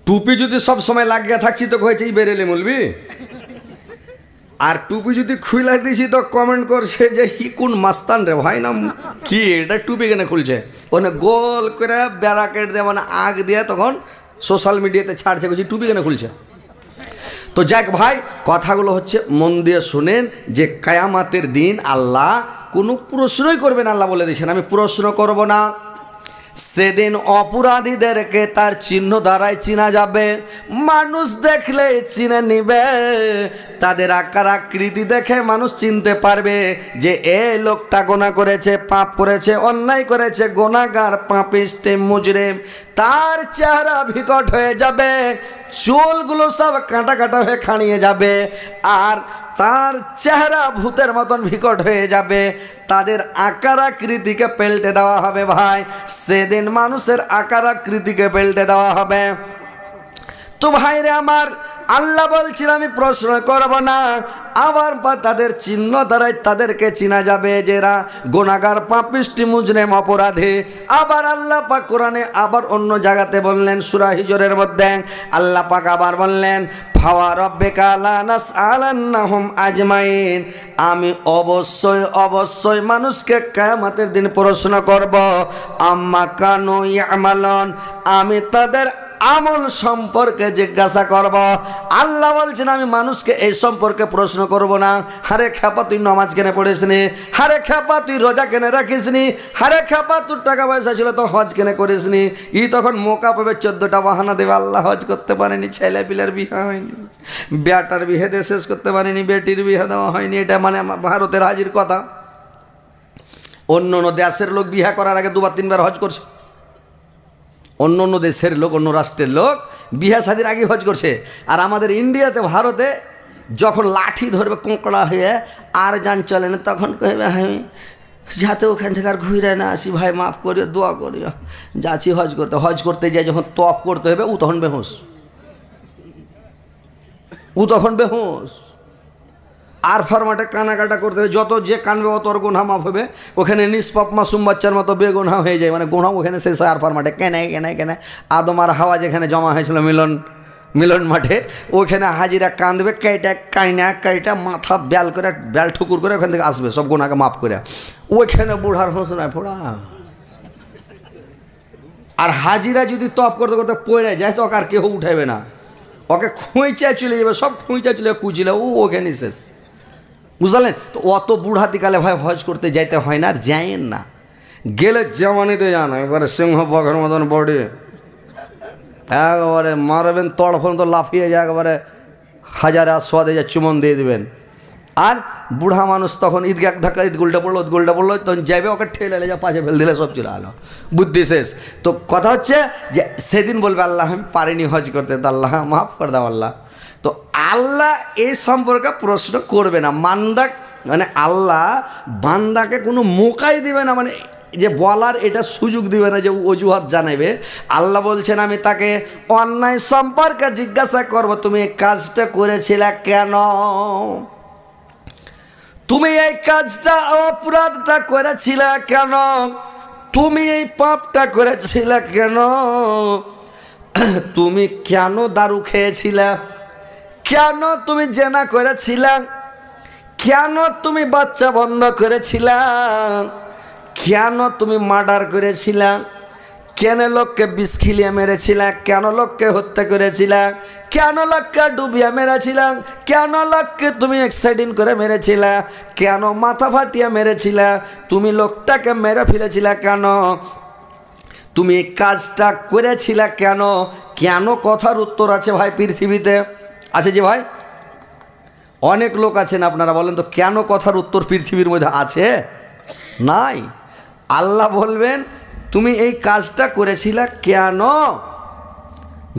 টুপি যদি সব সময় লাগিয়ে থাকছি তো হয়েছে এই বেরেলে বলবি, আর টুপি যদি খুলে দিছি তো কমেন্ট করছে যে হি কোন মাস্তান রে ভাই, নাম কি এটা টুপি কেন খুলছে, ওখানে গোল করে ব্যারাকেট দিয়ে মানে আগ দিয়ে তখন সোশ্যাল মিডিয়াতে ছাড়ছে, বলছি টুপি কেন খুলছে। তো যাক ভাই, কথাগুলো হচ্ছে মন দিয়ে শুনেন যে কিয়ামতের দিন আল্লাহ কোনো প্রশ্নই করবেন, আল্লাহ বলে দিয়েছেন আমি প্রশ্ন করব না। সেদিন অপরাধীদেরকে তার চিহ্ন দ্বারাই চিনা যাবে, মানুষ দেখলে চিনে নিবে, তাদের আকার আকৃতি দেখে মানুষ চিনতে পারবে যে এই লোকটা গুনাহ করেছে, পাপ করেছে, অন্যায় করেছে, গুনাহগার, পাপিষ্টি, মুজরিম। তার চেহারা বিকট হয়ে যাবে, চুলগুলো সব কাটা কাটা হয়ে খাড়িয়ে যাবে, আর তার চেহারা ভূতের মতন বিকট হয়ে যাবে, তাদের আকার আকৃতিকে পাল্টে দেওয়া হবে। ভাই সেদিন মানুষের আকার আকৃতিকে পাল্টে দেওয়া হবে। তো ভাইরে আমার, আল্লাহ বলছিল আমি প্রশ্ন করব না, আবার তাদের চিহ্ন দ্বারাই তাদেরকে চিনা যাবে যে এরা গুনাহগার, পাপিষ্টি, মুজরিম, অপরাধী। আবার আল্লাহ পাক কোরআনে আবার অন্য জায়গাতে বললেন, সূরা হিজরের মধ্যে আল্লাহ পাক আবার বললেন ফাওয়া রাব্বিকা লানাসআলান্নাহুম আজমাইন, আমি অবশ্যই অবশ্যই মানুষকে কিয়ামতের দিন প্রশ্ন করব আম্মা কানু ইয়ামালুন, আমি তাদের আমল সম্পর্কে জিজ্ঞাসা করব। আল্লাহ বলছেন আমি মানুষকে এই সম্পর্কে প্রশ্ন করব না, হারে খেপা তুই নামাজ কেনে পড়িস নি, হারে খেপা তুই রোজা কেনে রাখিস নি, হারে খেপা তোর টাকা পয়সা ছিল তো হজ কেনে করিস নি। ই তখন মোকা পাবে 14টা বাহানা দেবে, আল্লাহ হজ করতে পারেনি, ছেলে পিলের বিয়ে হয়নি, বেটার বিয়ে দিয়ে শেষ করতে পারেনি, বেটির বিয়ে দেওয়া হয়নি। এটা মানে ভারতের হাজির কথা। অন্য অন্য দেশের লোক বিয়ে করার আগে 2বার 3বার হজ করছে, অন্য অন্য দেশের লোক, অন্য রাষ্ট্রের লোক বিয়ে শাদির আগে হজ করছে। আর আমাদের ইন্ডিয়াতে, ভারতে যখন লাঠি ধরবে কোঁকড়া হয়ে আর যান চলে না, তখন কহবে আমি যাতে ওখান থেকে আর ঘুরে না আসি, ভাই মাফ করিও, দোয়া করিও, যাচ্ছি হজ করতে। হজ করতে যাই যখন তপ করতে হবে, ও তখন বেহুশ, ও তখন বেহুশ। আর ফরমাটে কানাকাটা করতে হবে, যত যে কানবে অত গুনাহ মাফ হবে। ওখানে নিষ্পাপ মাসুম বাচ্চার মতো বেগুনাহ হয়ে যায়, মানে গুনাহ ওখানে শেষ হয়। আর ফরমাটে কেনে আদম আর হাওয়া যেখানে জমা হয়েছিল মিলন মাঠে, ওখানে হাজিরা কাঁদবে, কাইটা মাথা ব্যাল ঠুকুর করে ওখান থেকে আসবে, সব গুনাহকে মাফ করে। ওইখানে বুড়ার হোসনায় ফোড়া। আর হাজিরা যদি তপ করতে করতে পড়ে যায় তো আর কেউ উঠাবে না, ওকে খুঁইচায় চলে যাবে, সব খুঁইচায় চলে কুচিলে ওখানে শেষ, বুঝলেন? তো অত বুড়াতিকালে ভাই হজ করতে যাইতে হয় না, আর যাইয়েন না। গেলে জামানিতে যান, একবারে সিংহ বগের মতন বডি, একবারে মারবেন তড়ফন তো লাফিয়ে যায়, একবারে হাজারে আস্বাদে যা চুমন দিয়ে দেবেন। আর বুড়া মানুষ তখন ঈদগাহ ধাক্কা ঈদ গোলটা পড়লো তখন যাবে, ওকে ঠেলে যা পাশে ফেল দিলে সব চলে আলো, বুদ্ধি শেষ। তো কথা হচ্ছে যে সেদিন বলবে আল্লাহ আমি পারিনি হজ করতে, তো আল্লাহ মাফ করে দাও আল্লাহ। তো আল্লাহ এই সম্পর্কে প্রশ্ন করবে না, মানে আল্লাহ বান্দাকে কোনো মোকাই দিবে না, মানে যে বলার এটা সুযোগ দিবে না, যে অজুহাত জানাবে। আল্লাহ বলছেন আমি তাকে অন্যায় সম্পর্কে জিজ্ঞাসা করব, তুমি এই কাজটা করেছিলে কেন, তুমি এই কাজটা অপরাধটা করেছিলে কেন, তুমি এই পাপটা করেছিলে কেন, তুমি কেন দারু খেয়েছিলে, কেন তুমি জেনা করেছিলে, কেন তুমি বাচ্চা বন্ধ করেছিলে, কেন তুমি মার্ডার করেছিলে, কেন লোককে বিষ খিলিয়ে মেরেছিলে, কেন লোককে হত্যা করেছিলে, কেন লোককে ডুবিয়ে মেরেছিলে, কেন লোককে তুমি অ্যাক্সিডেন্ট করে মেরেছিলে, কেন মাথা ফাটিয়ে মেরেছিলে, তুমি লোকটাকে মেরে ফেলেছিলে কেন, তুমি এই কাজটা করেছিলে কেন। কেন কথার উত্তর আছে ভাই পৃথিবীতে, আছে যে ভাই অনেক লোক আছেন, আপনারা বলেন তো কেন কথার উত্তর পৃথিবীর মধ্যে আছে? নাই। আল্লাহ বলবেন তুমি এই কাজটা করেছিলে কেন,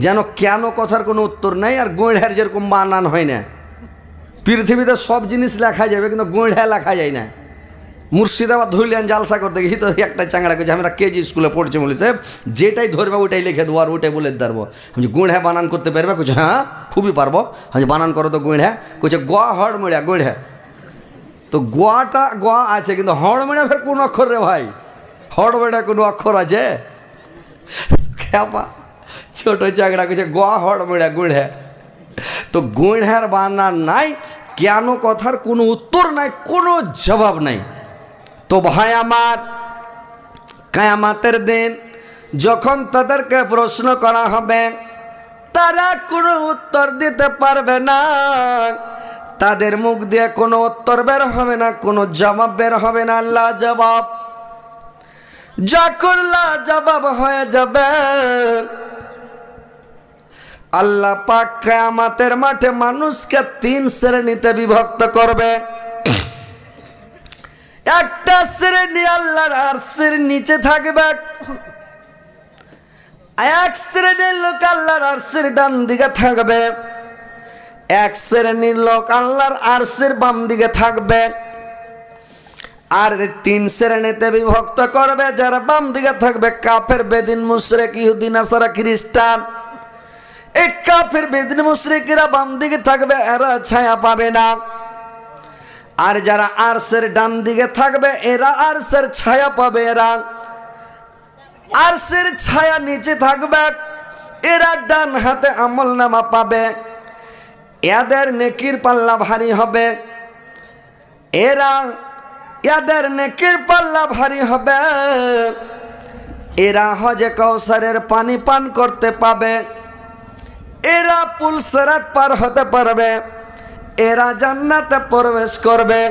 যেন কেন কথার কোনো উত্তর নাই। আর গোঁড়ার যেরকম বানান হয় না, পৃথিবীতে সব জিনিস লেখা যাবে কিন্তু গোঁড়া লেখা যায় না। মুর্শিদাবাদ ধুলিয়ান জালসা করতে গেছি তো একটা চাংড়া করছে, আমরা কেজি স্কুলে পড়ছে বলেছে, যেটাই ধরবে ওইটাই লিখে দেবো আর ওইটাই বলে দেবো। আমি গোঁড়া বানান করতে পারবে? কইছে হ্যাঁ খুবই পারবো। আমি বানান করো তো গোঁড়া, কইছে গোয়া হড়মড়া গোঁড়া। তো গোয়াটা গোয়া আছে কিন্তু হড়মড়া ফের কোন অক্ষর রে ভাই, হড়মড়া কোনো অক্ষর আছে? খেপা ছোট চাংড়া কইছে গোয়া হড়মড়া গোঁড়া। তো গোঁড়ার বানান নাই, কেন কথার কোনো উত্তর নাই, কোনো জবাব নাই। তো ভাই আমার, কিয়ামতের দিন যখন তাদেরকে প্রশ্ন করা হবে, তারা কোনো উত্তর দিতে পারবে না, তাদের মুখ দিয়ে কোনো উত্তর বের হবে না, কোনো জবাব বের হবে না। আল্লাহ জবাব যখন জবাব হয়ে যাবে, আল্লাহ পাক কিয়ামতের মাঠে মানুষকে 3 শ্রেণীতে বিভক্ত করবে। একটা শ্রেণী আল্লাহর আরশের নিচে থাকবে, এক শ্রেণীর লোক আল্লাহর আরশের ডান দিকে থাকবে, এক শ্রেণীর লোক আল্লাহর আরশের বাম দিকে থাকবে। আর 3 শ্রেণীতে বিভক্ত করবে, যারা বাম দিকে থাকবে কাফের, বেদিন, মুশরিক, ইহুদি, নাসারা, খ্রিস্টান। এই কাফের, বেদিন, মুশরিকরা বাম দিকে থাকবে, এরা ছায়া পাবে না। আর যারা আরশের ডান দিকে থাকবে এরা আরশের ছায়া পাবে, এরা আরশের ছায়া নিচে থাকবে, এরা ডান হাতে আমলনামা পাবে। এদের নেকির পাল্লা ভারী হবে, এদের নেকির পাল্লা ভারী হবে। এরা হজে কাউসারের পানি পান করতে পাবে, এরা পুল সিরাত পার হতে পারবে, এরা জান্নাতে প্রবেশ করবে।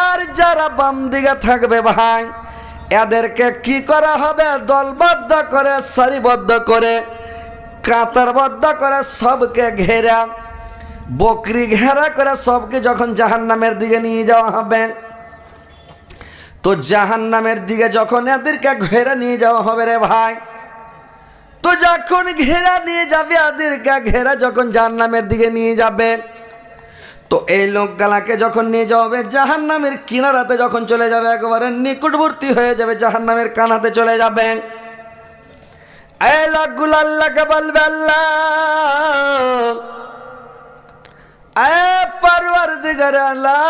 আর যারা বাম দিকে থাকবে ভাই, এদেরকে কি করা হবে? দলবদ্ধ করে, সারিবদ্ধ করে, কাতারবদ্ধ করে, সবকে ঘেরা, বকরি ঘেরা করে সবকে যখন জাহান্নামের দিকে নিয়ে যাওয়া হবে, তো জাহান্নামের দিকে যখন এদেরকে ঘেরা নিয়ে যাওয়া হবে রে ভাই, তো যখন ঘেরা নিয়ে যাবে এদেরকে, ঘেরা যখন জাহান্নামের দিকে নিয়ে যাবে, তো এই লোকগুলাকে যখন নিয়ে যাওয়া হবে জাহান্নামের কিনারাতে, যখন চলে যাবে একেবারে নিকটবর্তী হয়ে যাবে, জাহান্নামের কানাতে চলে যাবে। এই লোকগুলো আল্লাহকে বলবে, আল্লাহ পরওয়ারদিগার আল্লাহ,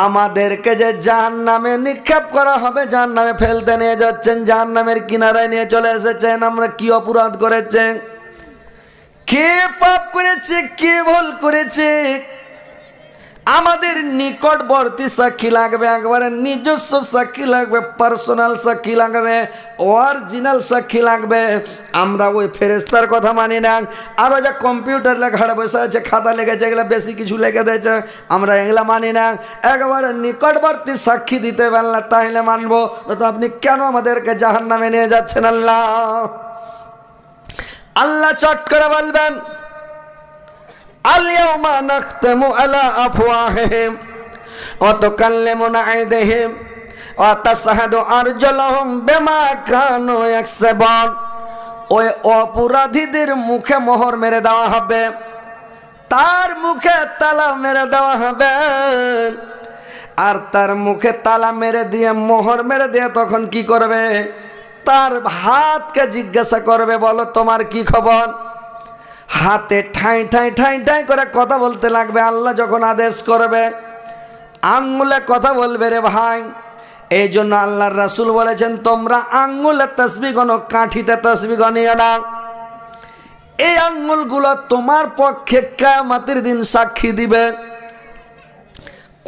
আমাদেরকে যে জাহান্নামে নিক্ষেপ করা হবে, জাহান্নামে ফেলতে নিয়ে যাচ্ছেন, জাহান্নামের কিনারায় নিয়ে চলে এসেছেন, আমরা কি অপরাধ করেছি, কে পাপ করেছে, কে ভুল করেছে? আমাদের নিকটবর্তী সাক্ষী লাগবে, একবারে নিজস্ব সাক্ষী লাগবে, পার্সোনাল সাক্ষী লাগবে, অরিজিনাল সাক্ষী লাগবে। আমরা ওই ফেরেস্তার কথা মানি না, আরও যা কম্পিউটার লেখাটা বসে আছে, খাতা লেগেছে, এগুলো বেশি কিছু লেগে দিয়েছে, আমরা এগুলা মানি না। একবারে নিকটবর্তী সাক্ষী দিতে পারলে তাহলে মানবো, তো আপনি কেন আমাদেরকে জাহান্নামে নিয়ে যাচ্ছেন? আল্লাহ আল্লাহ চট করে বলবেন, আল-ইয়াওমা নাখতামু আলা আফওয়াহিহিম ওয়া তুকাল্লিমুনা আইদিহিম ওয়া তাশহাদু আরজুলুহুম বিমা কানু ইয়াকসিবুন। ওই অপরাধীদের মুখে মোহর মেরে দেওয়া হবে, তার মুখে তালা মেরে দেওয়া হবে, আর তার মুখে তালা মেরে দিয়ে, মোহর মেরে দিয়ে তখন কি করবে? তার হাতকে জিজ্ঞাসা করবে, বলো তোমার কি খবর? হাতে ঠাই ঠাই ঠাই ঠাই করে কথা বলতে লাগবে। আল্লাহ যখন আদেশ করবে আঙ্গুলে কথা বলবে রে ভাই। এই জন্য আল্লাহর রাসূল বলেছেন, তোমরা আঙ্গুলে তাসবিহ গনো, কাঠিতে তাসবিহ গনিও না। এই আঙ্গুলগুলো তোমার পক্ষে কিয়ামতের দিন সাক্ষী দিবে।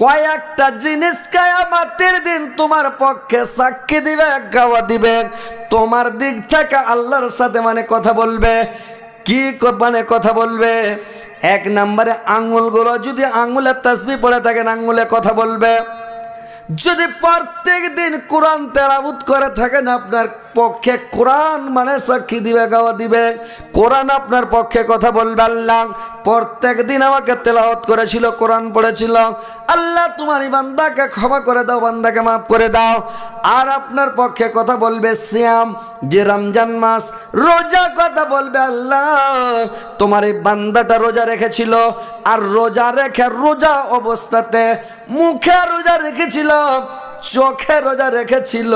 কয়েকটা জিনিস কিয়ামতের দিন তোমার পক্ষে সাক্ষী দিবে, গাওয়া দিবে। তোমার দিক থেকে আল্লাহর সাথে মানে কথা বলবে। কি মানে কথা বলবে? এক নম্বরে আঙ্গুলগুলো, যদি আঙ্গুলের তাসবিহ পড়ে থাকেন আঙ্গুলে কথা বলবে। যদি প্রত্যেক দিন কোরআন তেলাওয়াত করে থাকেন আপনার পক্ষে কোরআন মানে সাক্ষী দিবে, গাওয়া দিবে। কোরআন আপনার পক্ষে কথা বলবে, আল্লাহ প্রত্যেক দিন আমাকে তেলাওয়াত করেছিল, কোরআন পড়েছিল, আল্লাহ তোমার এই বান্দাকে ক্ষমা করে দাও, বান্দাকে মাফ করে দাও। আর আপনার পক্ষে কথা বলবে সিয়াম, যে রমজান মাস, রোজা কথা বলবে, আল্লাহ তোমার এই বান্দাটা রোজা রেখেছিল, আর রোজা রেখে রোজা অবস্থাতে মুখে রোজা রেখেছিল, চোখে রোজা রেখেছিল,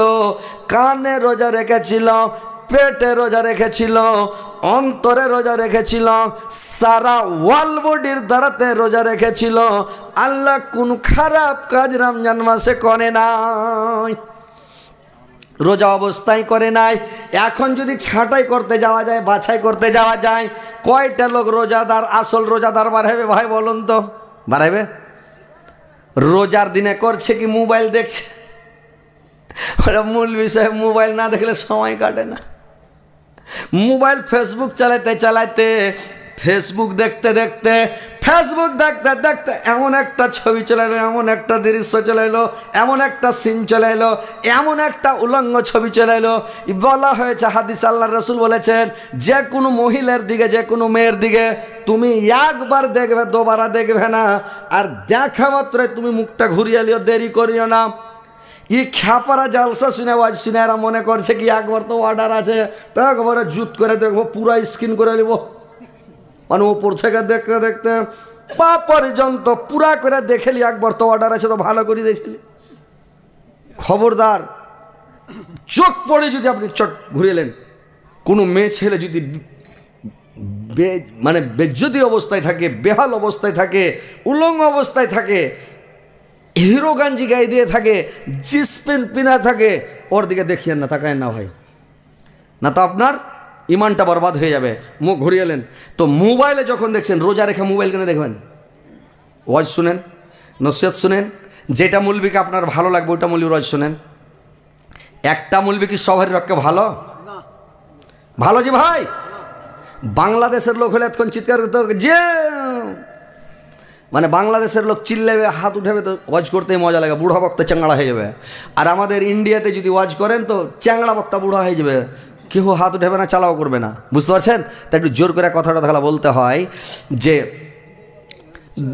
কানে রোজা রেখেছিল, পেটে রোজা রেখেছিল, অন্তরে রোজা রেখেছিল, সারা ওয়াল বডির দ্বারাতে রোজা রেখেছিল। আল্লাহ কোন খারাপ কাজ রমজান মাসে করে নাই, রোজা অবস্থায় করে নাই। এখন যদি ছাঁটাই করতে যাওয়া যায়, বাছাই করতে যাওয়া যায়, কয়টা লোক রোজাদার, আসল রোজাদার বাড়াবে ভাই বলুন তো? বাড়াবে? রোজার দিনে করছে কি মোবাইল দেখছে? ওরা মূল বিষয়, মোবাইল না দেখলে সময় কাটে না। মোবাইল ফেসবুক চালাতে চালাতে, ফেসবুক দেখতে দেখতে, ফেসবুক দেখতে দেখতে এমন একটা ছবি চলে এলো, এমন একটা দৃশ্য চলে এলো, এমন একটা সিন চলে এলো, এমন একটা উলঙ্গ ছবি চলে এলো। বলা হয়েছে, হাদিস আল্লাহর রাসূল বলেছেন, যে কোনো মহিলার দিকে, যে কোনো মেয়ের দিকে তুমি একবার দেখবে, দুবারা দেখবে না। আর দেখা মাত্রই তুমি মুখটা ঘুরিয়ে লিও, দেরি করিও না। ই খ্যাপারা জালসা শুনে, ওয়াজ শুনে এরা মনে করছে কি একবার তো অর্ডার আছে, তো একবারে জুত করে দেখবো, পুরা স্ক্রিন করে নিব। মানে ওপর থেকে দেখতে দেখতে পা পর্যন্ত পুরা করে দেখেলি, একবার তো অর্ডার আছে তো ভালো করে দেখেলি। খবরদার, চোখ পড়ে যদি আপনি চট ঘুরিয়েলেন, কোনো মেয়ে ছেলে যদি মানে বেজ্জতি অবস্থায় থাকে, বেহাল অবস্থায় থাকে, উলঙ্গ অবস্থায় থাকে, হিরো গাঞ্জি গায়ে দিয়ে থাকে, জিন্স প্যান্ট পিনা থাকে, ওর দিকে দেখিয়েন না, তাকায়েন না ভাই। না তো আপনার ইমানটা বরবাদ হয়ে যাবে, মুখ ঘুরিয়ে এলেন। তো মোবাইলে যখন দেখছেন, রোজা রেখে মোবাইল কেন দেখবেন? ওয়াজ শুনেন, নসিহত শুনেন, যেটা মৌলবীকে আপনার ভালো লাগবে ওইটা মৌলবীর ওয়াজ শুনেন। একটা মৌলবী কি সবার রক্ষে ভালো? ভালো জি ভাই? বাংলাদেশের লোক হলে এতক্ষণ চিৎকার করতে যে, মানে বাংলাদেশের লোক চিল্লাবে, হাত উঠাবে, তো ওয়াজ করতেই মজা লাগে, বুড়া বক্তা চ্যাংড়া হয়ে যাবে। আর আমাদের ইন্ডিয়াতে যদি ওয়াজ করেন তো চ্যাংড়া বক্তা বুড়া হয়ে যাবে, কেউ হাত উঠাবে না, চালাও করবে না, বুঝতে পারছেন? তা একটু জোর করে কথাটা তাহলে বলতে হয় যে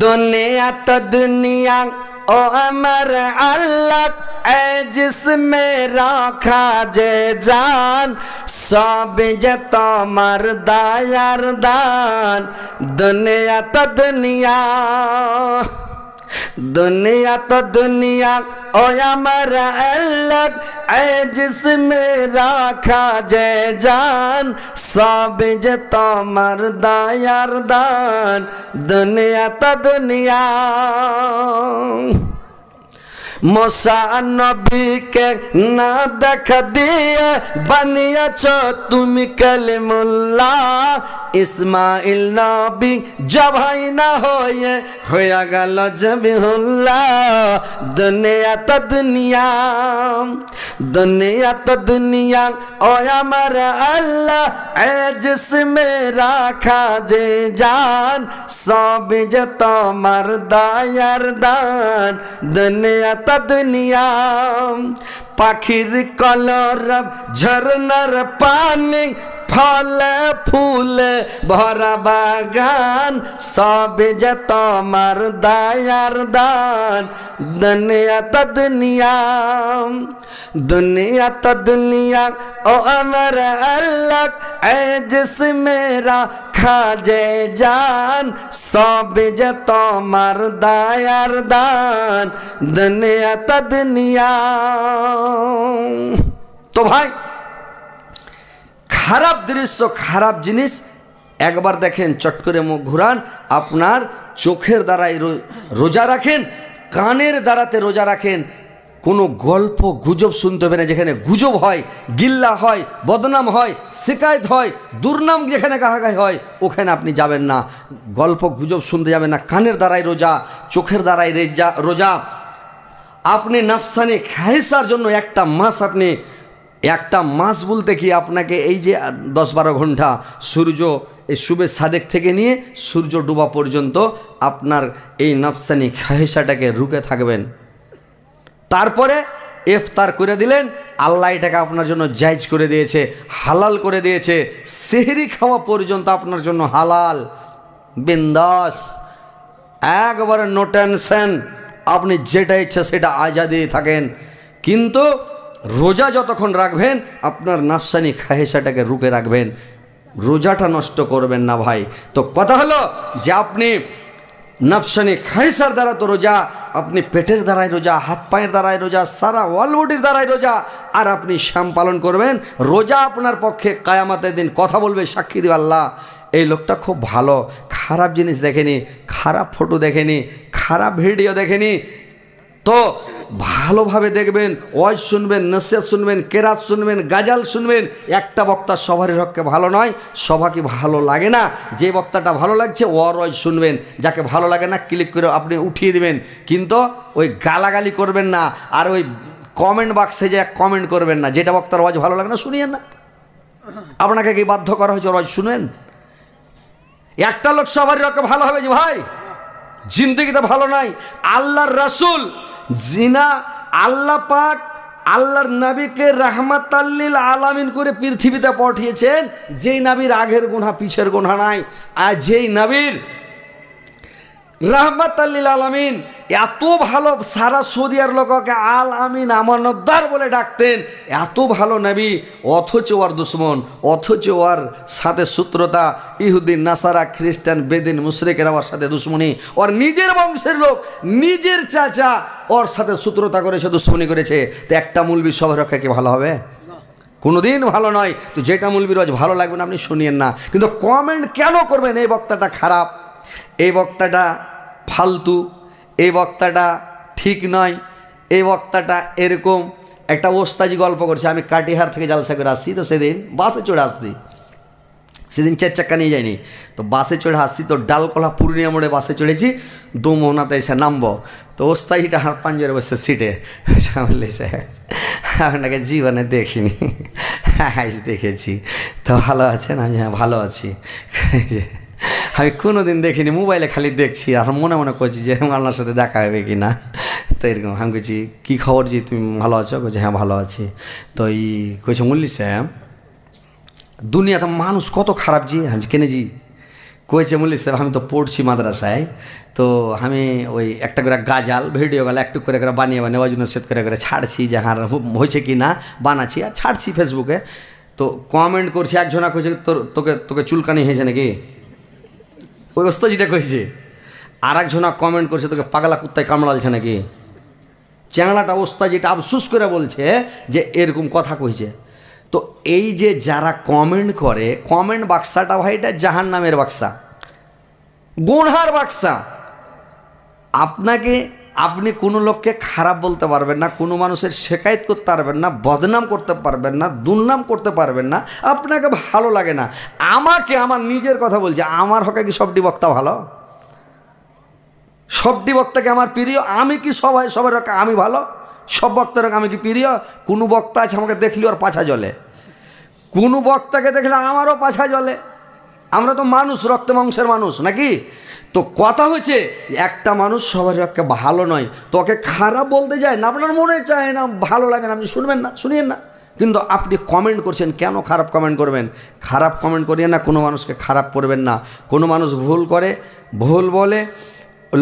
দুনিয়া তো দুনিয়া ও আমার আল্লাহ जिसमें रखा जे जान सब जे तोमार दायार दान दुनिया तो दुनिया दुनिया तो दुनिया ओ আমার আল্লাহ जिसमें रखा जे जान सब जे तोमार दायार दान दुनिया तो दुनिया मूसा नबी के ना देख दिए बनियाছ তুমি কলিমুল্লাহ ইসমাইল নবী জবাই না হয়ে গেল জবিহুল্লাহ দুনিয়া তো দুনিয়া দুনিয়া তো দুনিয়া ও আমার আল্লাহ जिसमें রাখা যে জান সব যে তোমার দায়ার দান দুনিয়া তো দুনিয়া পাখির কলরব ঝরনার পানি ফলে ফুলে ভরা বাগান সব যে তোমার দায়ার দান দুনিয়া তো দুনিয়া দুনিয়া তো দুনিয়া ও আমার আল্লাহ जिसमें রাখা যে জান সব যে তোমার দায়ার দান দুনিয়া তো দুনিয়া। তো ভাই, খারাপ দৃশ্য, খারাপ জিনিস একবার দেখেন, চট করে মুখ ঘুরান, আপনার চোখের দ্বারাই রোজা রাখেন, কানের দ্বারাতে রোজা রাখেন। কোনো গল্প গুজব শুনতে হবে না, যেখানে গুজব হয়, গিল্লা হয়, বদনাম হয়, শিকায়ত হয়, দুর্নাম যেখানে গাহাগাই হয়, ওখানে আপনি যাবেন না। গল্প গুজব শুনতে যাবেন না। কানের দ্বারাই রোজা, চোখের দ্বারাই রোজা। আপনি নাফসানি খাইসার জন্য একটা মাস বলতে কি, আপনাকে এই যে 10-12 ঘন্টা সূর্য এই শুবে সাদেক থেকে নিয়ে সূর্য ডুবা পর্যন্ত আপনার এই নাফসানি খাইসাটাকে রুকে থাকবেন। তারপরে ইফতার করে দিলেন, আল্লাহ এটাকে আপনার জন্য জায়েজ করে দিয়েছে, হালাল করে দিয়েছে। সেহরি খাওয়া পর্যন্ত আপনার জন্য হালাল, বিন্দাস, একবারে নো টেনশন, আপনি যেটা ইচ্ছা সেটা আজাদি থাকেন। কিন্তু রোজা যতক্ষণ রাখবেন আপনার নাফসানি খাহেসাটাকে রুকে রাখবেন, রোজাটা নষ্ট করবেন না ভাই। তো কথা হলো যে আপনি নাফসানি খাইসার দ্বারা তো রোজা, আপনি পেটের দ্বারাই রোজা, হাত পায়ের দ্বারাই রোজা, সারা ওয়াল বডির দ্বারাই রোজা, আর আপনি শ্যাম পালন করবেন। রোজা আপনার পক্ষে কায়ামতের দিন কথা বলবে, সাক্ষী দেবে আল্লাহ এই লোকটা খুব ভালো, খারাপ জিনিস দেখেনি, খারাপ ফটো দেখেনি, খারাপ ভিডিও দেখেনি। তো ভালোভাবে দেখবেন, ওয়াজ শুনবেন, নসিহত শুনবেন, কেরাত শুনবেন, গাজাল শুনবেন। একটা বক্তা সবার পক্ষে ভালো নয়, সবাইকে ভালো লাগে না। যে বক্তাটা ভালো লাগছে ওর ওয়াজ শুনবেন, যাকে ভালো লাগে না ক্লিক করে আপনি উঠিয়ে দিবেন। কিন্তু ওই গালাগালি করবেন না, আর ওই কমেন্ট বাক্সে যে কমেন্ট করবেন না। যেটা বক্তার ওয়াজ ভালো লাগে না শুনিয়েন না। আপনাকে কি বাধ্য করা হয়েছে ওয়াজ শুনেন? একটা লোক সবার পক্ষে ভালো হবে যে ভাই জিন্দেগিতে ভালো নাই। আল্লাহর রাসূল জিনা, আল্লাহ পাক আল্লাহর নবীকে রাহমাতাল্লিল আলামিন করে পৃথিবীতে পাঠিয়েছেন, যেই নবীর আগের গুনাহ পিছের গুনাহ নাই, আর যেই নবীর রাহমাতাল্লিল আলামিন এত ভালো, সারা সৌদিয়ার লোককে আল আমিন আমানতদার বলে ডাকতেন, এত ভালো নবী, অথচ ওর দুশ্মন, অথচ ওর সাথে শত্রুতা, ইহুদিন, নাসারা, খ্রিস্টান, বেদিন, মুশরিকেরা ওর সাথে দুশ্মনী, ওর নিজের বংশের লোক, নিজের চাচা ওর সাথে শত্রুতা করেছে, দুশ্মনী করেছে। তো একটা মৌলবী সবার রক্ষা কি ভালো হবে? কোনোদিন ভালো নয়। তো যেটা মৌলবীর রোজ ভালো লাগবে না আপনি শুনিয়েন না। কিন্তু কমেন্ট কেন করবেন? এই বক্তাটা খারাপ, এই বক্তাটা ফালতু, এই বক্তাটা ঠিক নয়, এই বক্তাটা এরকম। একটা ওস্তাজি গল্প করছে, আমি কাটিহার থেকে জালসা করে আসছি, তো সেদিন বাসে চড়ে আসছি, সেদিন 4 চাক্কা নিয়ে যায়নি, তো বাসে চড়ে আসছি, তো ডালকলা পূর্ণিয়া মোড়ে বাসে চড়েছি, দোমোহনাতে এসে নামবো, তো ওস্তাদিটা হাড় পাঞ্জরে বসে সিটে বলেছে আপনাকে জীবনে দেখিনি, আজ দেখেছি, তো ভালো আছেন? আমি হ্যাঁ ভালো আছি। আমি কোনো দিন দেখিনি, মোবাইলে খালি দেখছি, আর মনে মনে করছি যে আপনার সাথে দেখা হবে কি না। তো এরকম আমি বলছি কী খবর জি, তুমি ভালো আছো? বলছি হ্যাঁ ভালো আছি। তো এই কইছে মুল্লি সাহেব দুনিয়াতে মানুষ কত খারাপ জি। আমি কেনে জি? কইছে মুল্লি সাহেব আমি তো পড়ছি মাদ্রাসায়, তো আমি ওই একটা করে গাজাল ভিডিও গেল একটু করে করে বানিয়ে ওই জন্য সেট করে করে ছাড়ছি, যে হ্যাঁ হয়েছে কি না বানাচ্ছি আর ছাড়ছি ফেসবুকে। তো কমেন্ট করছি, একজনা কইছে তোকে তোকে চুলকানি হয়েছে নাকি, ওই ওস্তাদিটা কইছে। আর একজনা কমেন্ট করছে তোকে পাগলা কুত্তায় কামড়ালছে নাকি। চ্যাংড়াটা ওস্তাদ যেটা আফসুস করে বলছে যে এরকম কথা কইছে। তো এই যে যারা কমেন্ট করে, কমেন্ট বাক্সাটা ভাই এটা জাহান্নামের বাক্সা, গুনহার বাক্সা। আপনি কোনো লোককে খারাপ বলতে পারবেন না, কোনো মানুষের শেকায়ত করতে পারবেন না, বদনাম করতে পারবেন না, দুর্নাম করতে পারবেন না, আপনাকে ভালো লাগে না। আমাকে, আমার নিজের কথা বলছি, আমার হকে কি সবটি বক্তা ভালো? সবটি বক্তাকে আমার প্রিয়? আমি কি সবার হকে আমি ভালো? সব বক্তার হকে আমি কি প্রিয়? কোনো বক্তা আছে আমাকে দেখলি ওর পাছা জ্বলে, কোনো বক্তাকে দেখলে আমারও পাছা জ্বলে। আমরা তো মানুষ, রক্ত মাংসের মানুষ নাকি? তো কথা হচ্ছে একটা মানুষ সবার হকে ভালো নয়, তোকে খারাপ বলতে যায় না, আপনার মনে চায় না, ভালো লাগে না, আপনি শুনবেন না, শুনিয়েন না। কিন্তু আপনি কমেন্ট করছেন, কেন খারাপ কমেন্ট করবেন? খারাপ কমেন্ট করিয়েন না, কোনো মানুষকে খারাপ করবেন না। কোনো মানুষ ভুল করে, ভুল বলে,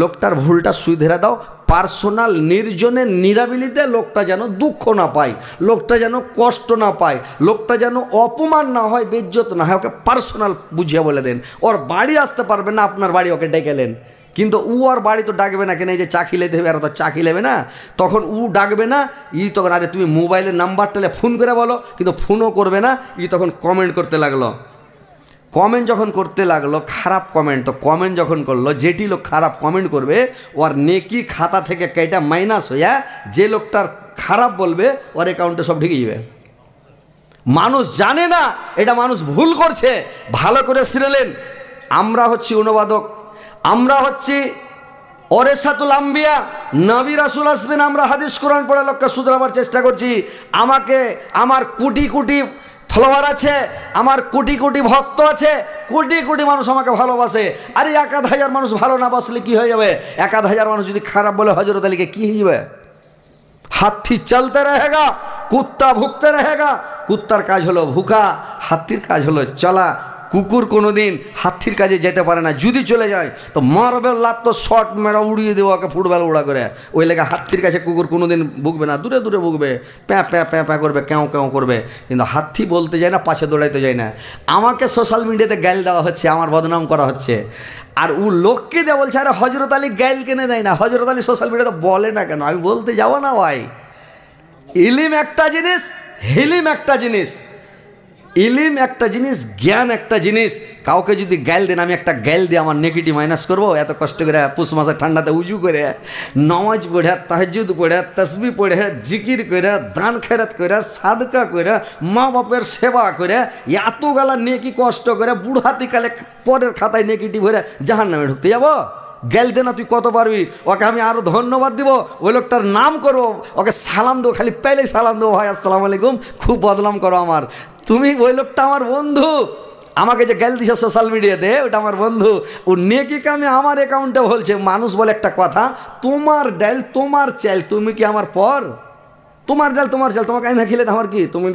লোকটার ভুলটা সুধরে দাও। পার্সোনাল নির্জনে নিরাবিলিতে লোকটা যেন দুঃখ না পায়, লোকটা যেন কষ্ট না পায়, লোকটা যেন অপমান না হয়, বেইজ্জত না হয়, ওকে পার্সোনাল বুঝিয়ে বলে দেন। ওর বাড়ি আসতে পারবে না, আপনার বাড়ি ওকে ডেকেলেন, কিন্তু ও আর বাড়ি তো ডাকবে না, কেন এই যে চা খিলে দেবে, আর তো চা খিলেবে না, তখন ও ডাকবে না। তখন আরে তুমি মোবাইলের নাম্বার টেলে ফোন করে বলো, কিন্তু ফোনও করবে না। তখন কমেন্ট করতে লাগলো, কমেন্ট যখন করতে লাগলো খারাপ কমেন্ট, তো কমেন্ট যখন করলো, যেটি লোক খারাপ কমেন্ট করবে ওর নেকি খাতা থেকে কেটা মাইনাস হইয়া যে লোকটার খারাপ বলবে ওর অ্যাকাউন্টে সব ঢুকে যাবে। মানুষ জানে না, এটা মানুষ ভুল করছে। ভালো করে শুনেলেন, আমরা হচ্ছি অনুবাদক, আমরা হচ্ছি ওরেসাতুল আম্বিয়া, নবী রাসূল আসবেন, আমরা হাদিস কোরআন পড়ে লোককে শুধরাবার চেষ্টা করছি। আমার কোটি কোটি ফলোয়ার আছে, আমার কোটি কোটি ভক্ত আছে, কোটি কোটি মানুষ আমাকে ভালোবাসে। আরে 1000 মানুষ ভালো না বাসলে কি হয়ে যাবে? 1000 মানুষ যদি খারাপ বলে হযরত আলীকে, কি হয়ে যাবে? হাতি চলতে रहेगा, কুত্তা ভুকতে रहेगा। কুত্তার কাজ হলো ভুকা, হাতির কাজ হলো চলা। কুকুর কোনো দিন হাতির কাজে যেতে পারে না, যদি চলে যায় তো মারবে লাত, তো শট মেরা উড়িয়ে দেবো ওকে ফুটবল উড়া করে। ওই লেগে হাতির কাছে কুকুর কোনো দিন ভুগবে না, দূরে দূরে ভুগবে, প্যাঁ প্যাঁ প্যাঁ প্যাঁ করবে, কেউ কেউ করবে, কিন্তু হাতি বলতে যায় না, পাশে দৌড়াইতে যায় না। আমাকে সোশ্যাল মিডিয়াতে গাইল দেওয়া হচ্ছে, আমার বদনাম করা হচ্ছে, আর ও লোককে দেওয়া বলছে আরে হযরত আলী গাইল কেনে দেয় না, হযরত আলী সোশ্যাল মিডিয়াতে বলে না কেন? আমি বলতে যাব না ভাই, ইলিম একটা জিনিস, হিলিম একটা জিনিস। ইলিম একটা জিনিস, জ্ঞান একটা জিনিস। কাউকে যদি গাইল দেন, আমি একটা গাইল দিয়ে আমার নেগেটিভ মাইনাস করবো? এত কষ্ট করে পুষ মাসে ঠান্ডাতে উজু করে, নামাজ পড়ে, তাহাজ্জুদ পড়ে, তসবিহ পড়ে, জিকির করে, দান খেরাত করে, সাদকা করে, মা বাপের সেবা করে, এত গালা নেকি কষ্ট করে, বুড়হাতিকালে পরের খাতায় নেগেটিভ হয়ে জাহান্নামে ঢুকতে যাবো? গেল দে না, তুই কত পারবি? ওকে আমি আরও ধন্যবাদ দিব, ওই লোকটার নাম করবো, ওকে সালাম দেবো, খালি পেলেই সালাম দেবো, ভাই আসসালামু আলাইকুম, খুব বদনাম করো আমার। তুমি ওই লোকটা আমার বন্ধু, আমাকে যে গেল দিছে সোশ্যাল মিডিয়াতে, ওটা আমার বন্ধু। ও নেকিকে আমি আমার অ্যাকাউন্টে বলছে। মানুষ বলে একটা কথা, তোমার ডাল তোমার চাল, তুমি কি আমার পর? তোমার ডাল তোমার চাল, তোমাকে আইনা খেলে আমার কি? তুমি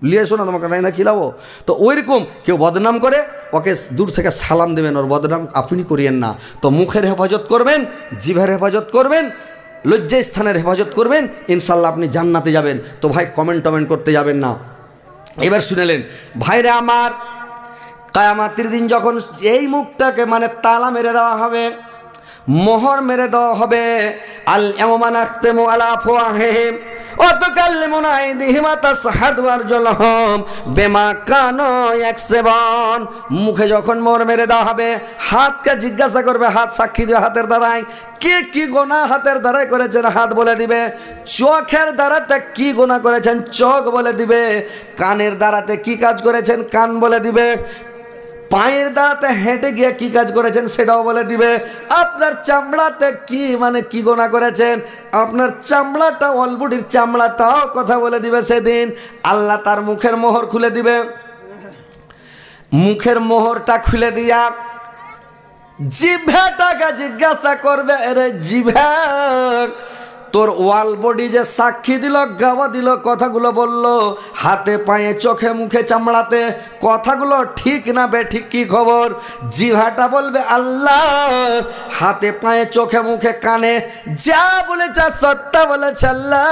লিয়ে এসো না, তোমাকে আইনা খিলাবো? তো ওইরকম কেউ বদনাম করে, ওকে দূর থেকে সালাম দেবেন, ওর বদনাম আপনি করিয়েন না। তো মুখের হেফাজত করবেন, জিভের হেফাজত করবেন, লজ্জা স্থানের হেফাজত করবেন, ইনশাল্লাহ আপনি জান্নাতে যাবেন। তো ভাই কমেন্ট টমেন্ট করতে যাবেন না। এবার শুনেলেন ভাইরা আমার, কিয়ামতের দিন যখন এই মুখটাকে মানে তালা মেরে দেওয়া হবে, মোহর মেরে দেওয়া হবে, আল ইয়াওমা নাখতিমু আলা আফওয়াহিহিম অতুকাল্লিমুনা আইদিহিম তাশহাদু আরজুলুহুম বিমা কানু ইয়াকসিবুন। মুখে যখন মোহর মেরে দেওয়া হবে, হাতকে জিজ্ঞাসা করবে, হাত সাক্ষী দিবে হাতের দ্বারাই কে কি গুনাহ হাতের দ্বারাই করেছেন, হাত বলে দিবে। চোখের দ্বারাতে কি গুনাহ করেছেন, চোখ বলে দিবে। কানের দ্বারাতে কি কাজ করেছেন, কান বলে দিবে। পায়ের দ্বারাতে হেঁটে গিয়ে কি কাজ করেছেন সেটাও বলে দিবে। আপনার চামড়াতে কি কি গোনা করেছেন, আপনার চামড়াটা অলবডির চামড়াটাও কথা বলে দিবে। সেদিন আল্লাহ তার মুখের মোহর খুলে দিবে। মুখের মোহরটা খুলে দিয়া জিভ্যাটাকে জিজ্ঞাসা করবে, রে জিভা তোর ওয়াল বডি যে সাক্ষী দিল, গাওয়া দিল, কথাগুলো বলল, হাতে পায়ে চোখে মুখে চামড়াতে কথাগুলো ঠিক না বেঠিক, কি খবর? জিভাটা বলবে আল্লাহ হাতে পায়ে চোখে মুখে কানে যা বলেছে সত্য বলেছে আল্লাহ,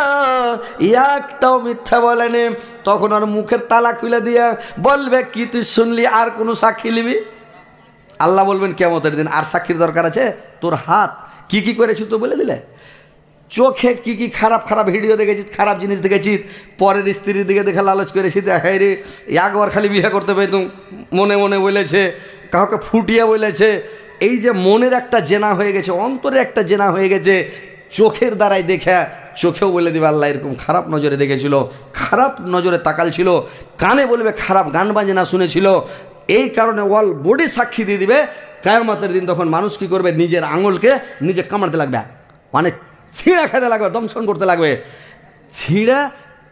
একটাও মিথ্যা বলেনি। তখন আর মুখের তালা খুলে দিয়ে বলবে কি তুই শুনলি, আর কোনো সাক্ষী নিবি? আল্লাহ বলবেন কিয়ামতের দিন আর সাক্ষীর দরকার আছে? তোর হাত কি কি করেছি তো বলে দিলে, চোখে কি কি খারাপ খারাপ ভিডিও দেখেছিস, খারাপ জিনিস দেখেছিস, পরের স্ত্রীর দিকে দেখে লালচ করেছিস, হ্যাঁ রে একবার খালি বিয়ে করতে পেতুম, মনে মনে বলেছে, কাউকে ফুটিয়ে বলেছে। এই যে মনের একটা জেনা হয়ে গেছে, অন্তরে একটা জেনা হয়ে গেছে, চোখের দ্বারাই দেখে চোখেও বলে দিবে আল্লাহ এরকম খারাপ নজরে দেখেছিল, খারাপ নজরে তাকাল ছিল। কানে বলবে খারাপ গান বাজনা শুনেছিল। এই কারণে ওয়াল বডি সাক্ষী দিয়ে দিবে। কিয়ামতের দিন তখন মানুষ কি করবে, নিজের আঙুলকে নিজে কামড়াতে লাগবে, ছিঁড়া খেতে লাগবে, দংশন করতে লাগবে। ছিঁড়া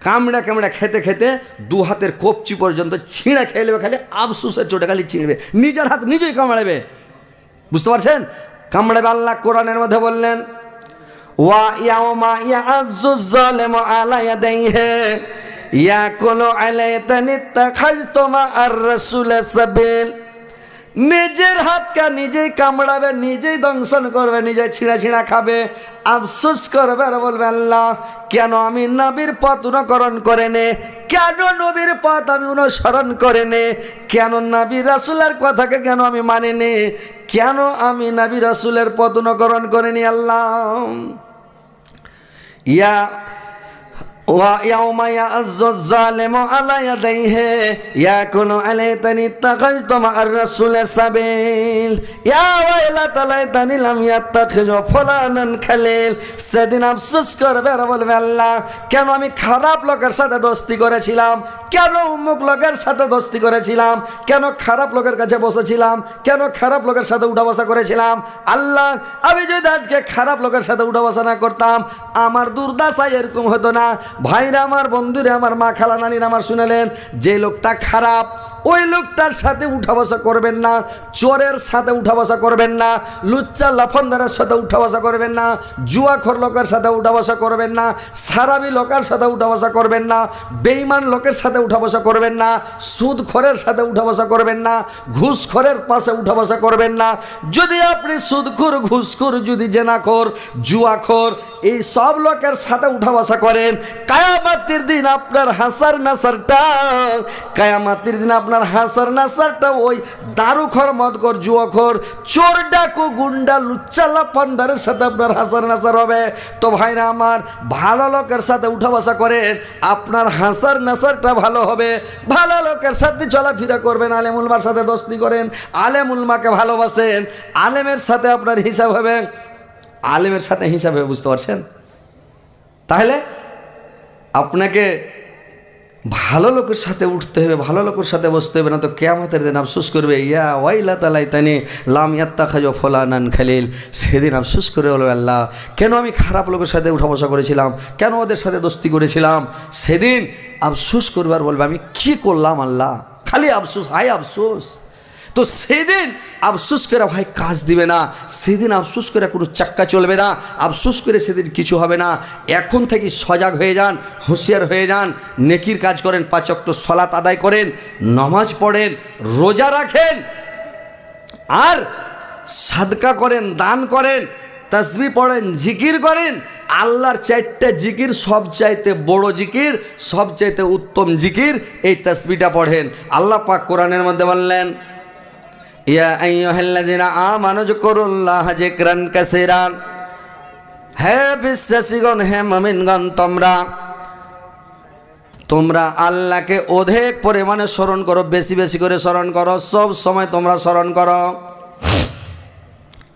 কামড়া কামড়া খেতে খেতে দু হাতের কবচি পর্যন্ত ছিঁড়া খেয়ে নেবে, খালি আফসুসের চোটে খালি ছিঁড়বে, নিজের হাত নিজেই কামড়াবে। বুঝতে পারছেন? কামড়াবে। আল্লাহ কোরআনের মধ্যে বললেন ওয়া ইয়াউমা ইয়াআজ্জু যালিমু আলা ইয়াদাইহি ইয়াকুলু আলাইতানি তাখাজতুমা আর রাসূলা সাবিল। নিজের হাতকে নিজেই কামড়াবে, নিজেই দংশন করবে, নিজে ছিঁড়া ছিঁড়া খাবে, আফসোস করবে আর বলবে আল্লাহ কেন আমি নবীর পথ অনুকরণ করে নে, কেন নবীর পথ আমি অনুসরণ করে নে, কেন নবী রাসূলের কথাকে কেন আমি মানি নে, কেন আমি নবী রাসূলের পথ অনুকরণ করিনি। আল্লাহ ইয়া وَيَوْمَ يَعَضُّ الظَّالِمُ عَلَى يَدَيْهِ يَقُولُ أَلَيْتَنِي اتَّخَذْتُ مَعَ الرَّسُولِ سَبِيلًا يَا وَيْلَتَى لَيْتَنِي لَمْ أَتَّخِذْ فُلَانًا خَلِيلًا। সেদিন আফসোস করবে আর বলবে আল্লাহ কেন আমি খারাপ লোকের সাথে দোস্তি করেছিলাম, কেন অমুক লোকের সাথে দোস্তি করেছিলাম, কেন খারাপ লোকের কাছে বসেছিলাম, কেন খারাপ লোকের সাথে উঠা বসা করেছিলাম। আল্লাহ আমি যদি আজকে খারাপ লোকের সাথে উঠা বসা না করতাম আমার দুর্দশা এরকম হতো না। ভাইরা আমার, বন্ধুরা আমার, মা খালা নানিরা আমার, শুনেলেন যে লোকটা খারাপ ওই লোকটার সাথে উঠা বসা করবেন না, চোরের সাথে উঠা বসা করবেন না, লুচ্চা লাফানদারের সাথে উঠা বসা করবেন না, জুয়াখোর লোকের সাথে উঠা বসা করবেন না, সারাবি লোকের সাথে উঠা বসা করবেন না, বেঈমান লোকের সাথে উঠা বসা করবেন না, সুদখোরের সাথে উঠা বসা করবেন না, ঘুষখোরের পাশে উঠা বসা করবেন না। যদি আপনি সুদখোর, ঘুষখোর, যদি জেনাখোর, জুয়াখোর এই সব লোকের সাথে উঠা বসা করেন, কিয়ামতের দিন আপনার হাসার নাসারটা, কিয়ামতের দিন আপনার হাসার নাসারটা ওই দারুখোর, মদখোর, জুয়াখোর, চোর, ডাকু, গুন্ডা, লুচ্চা লাফানদারের সাথে আপনার হাসার নাসার হবে। তো ভাইরা আমার, ভালো লোকের সাথে উঠা বসা করেন, আপনার হাসার নাসারটা ভালো হবে। ভালো লোকের সাথে চলাফেরা করবেন, আলেমুলমার সাথে দোস্তি করেন, আলেমুলমাকে ভালোবাসেন, আলেমের সাথে আপনার হিসাব হবে, আলেমের সাথে হিসাব হবে। বুঝতে পারছেন? তাহলে আপনাকে ভালো লোকের সাথে উঠতে হবে, ভালো লোকের সাথে বসতে হবে, না তো কিয়ামতের দিন আফসোস করবে ইয়া ওয়াইলাতা লাইতানি লাম ইয়াত্তাখিযু ফুলানান খালিল। সেদিন আফসোস করে বলবে আল্লাহ কেন আমি খারাপ লোকের সাথে উঠা বসা করেছিলাম, কেন ওদের সাথে দোস্তি করেছিলাম। সেদিন আফসোস করবে আর বলবে আমি কি করলাম আল্লাহ, খালি আফসোস, হায় আফসোস। তো সেদিন আফসোস করে ভাই কাজ দিবে না, সেদিন আফসোস করে কোনো চাক্কা চলবে না, আফসোস করে সেদিন কিছু হবে না। এখন থেকে সজাগ হয়ে যান, হুঁশিয়ার হয়ে যান, নেকির কাজ করেন, 5 ওয়াক্ত সালাত আদায় করেন, নামাজ পড়েন, রোজা রাখেন, আর সাদকা করেন, দান করেন, তাসবিহ পড়েন, জিকির করেন। আল্লাহর 4টা জিকির সবচাইতে বড় জিকির, সবচাইতে উত্তম জিকির এই তাসবিহটা পড়েন। আল্লাহ পাক কোরআনের মধ্যে বললেন ইয়া আইয়ুহাল্লাযিনা আমানু যিকুরুল্লাহা যিকরান কাসীরা। হে বিশ্বাসীগণ, হে মুমিনগণ, তোমরা তোমরা আল্লাহকে অধিক পরিমাণে স্মরণ করো, বেশি বেশি করে স্মরণ করো, সব সময় তোমরা স্মরণ করো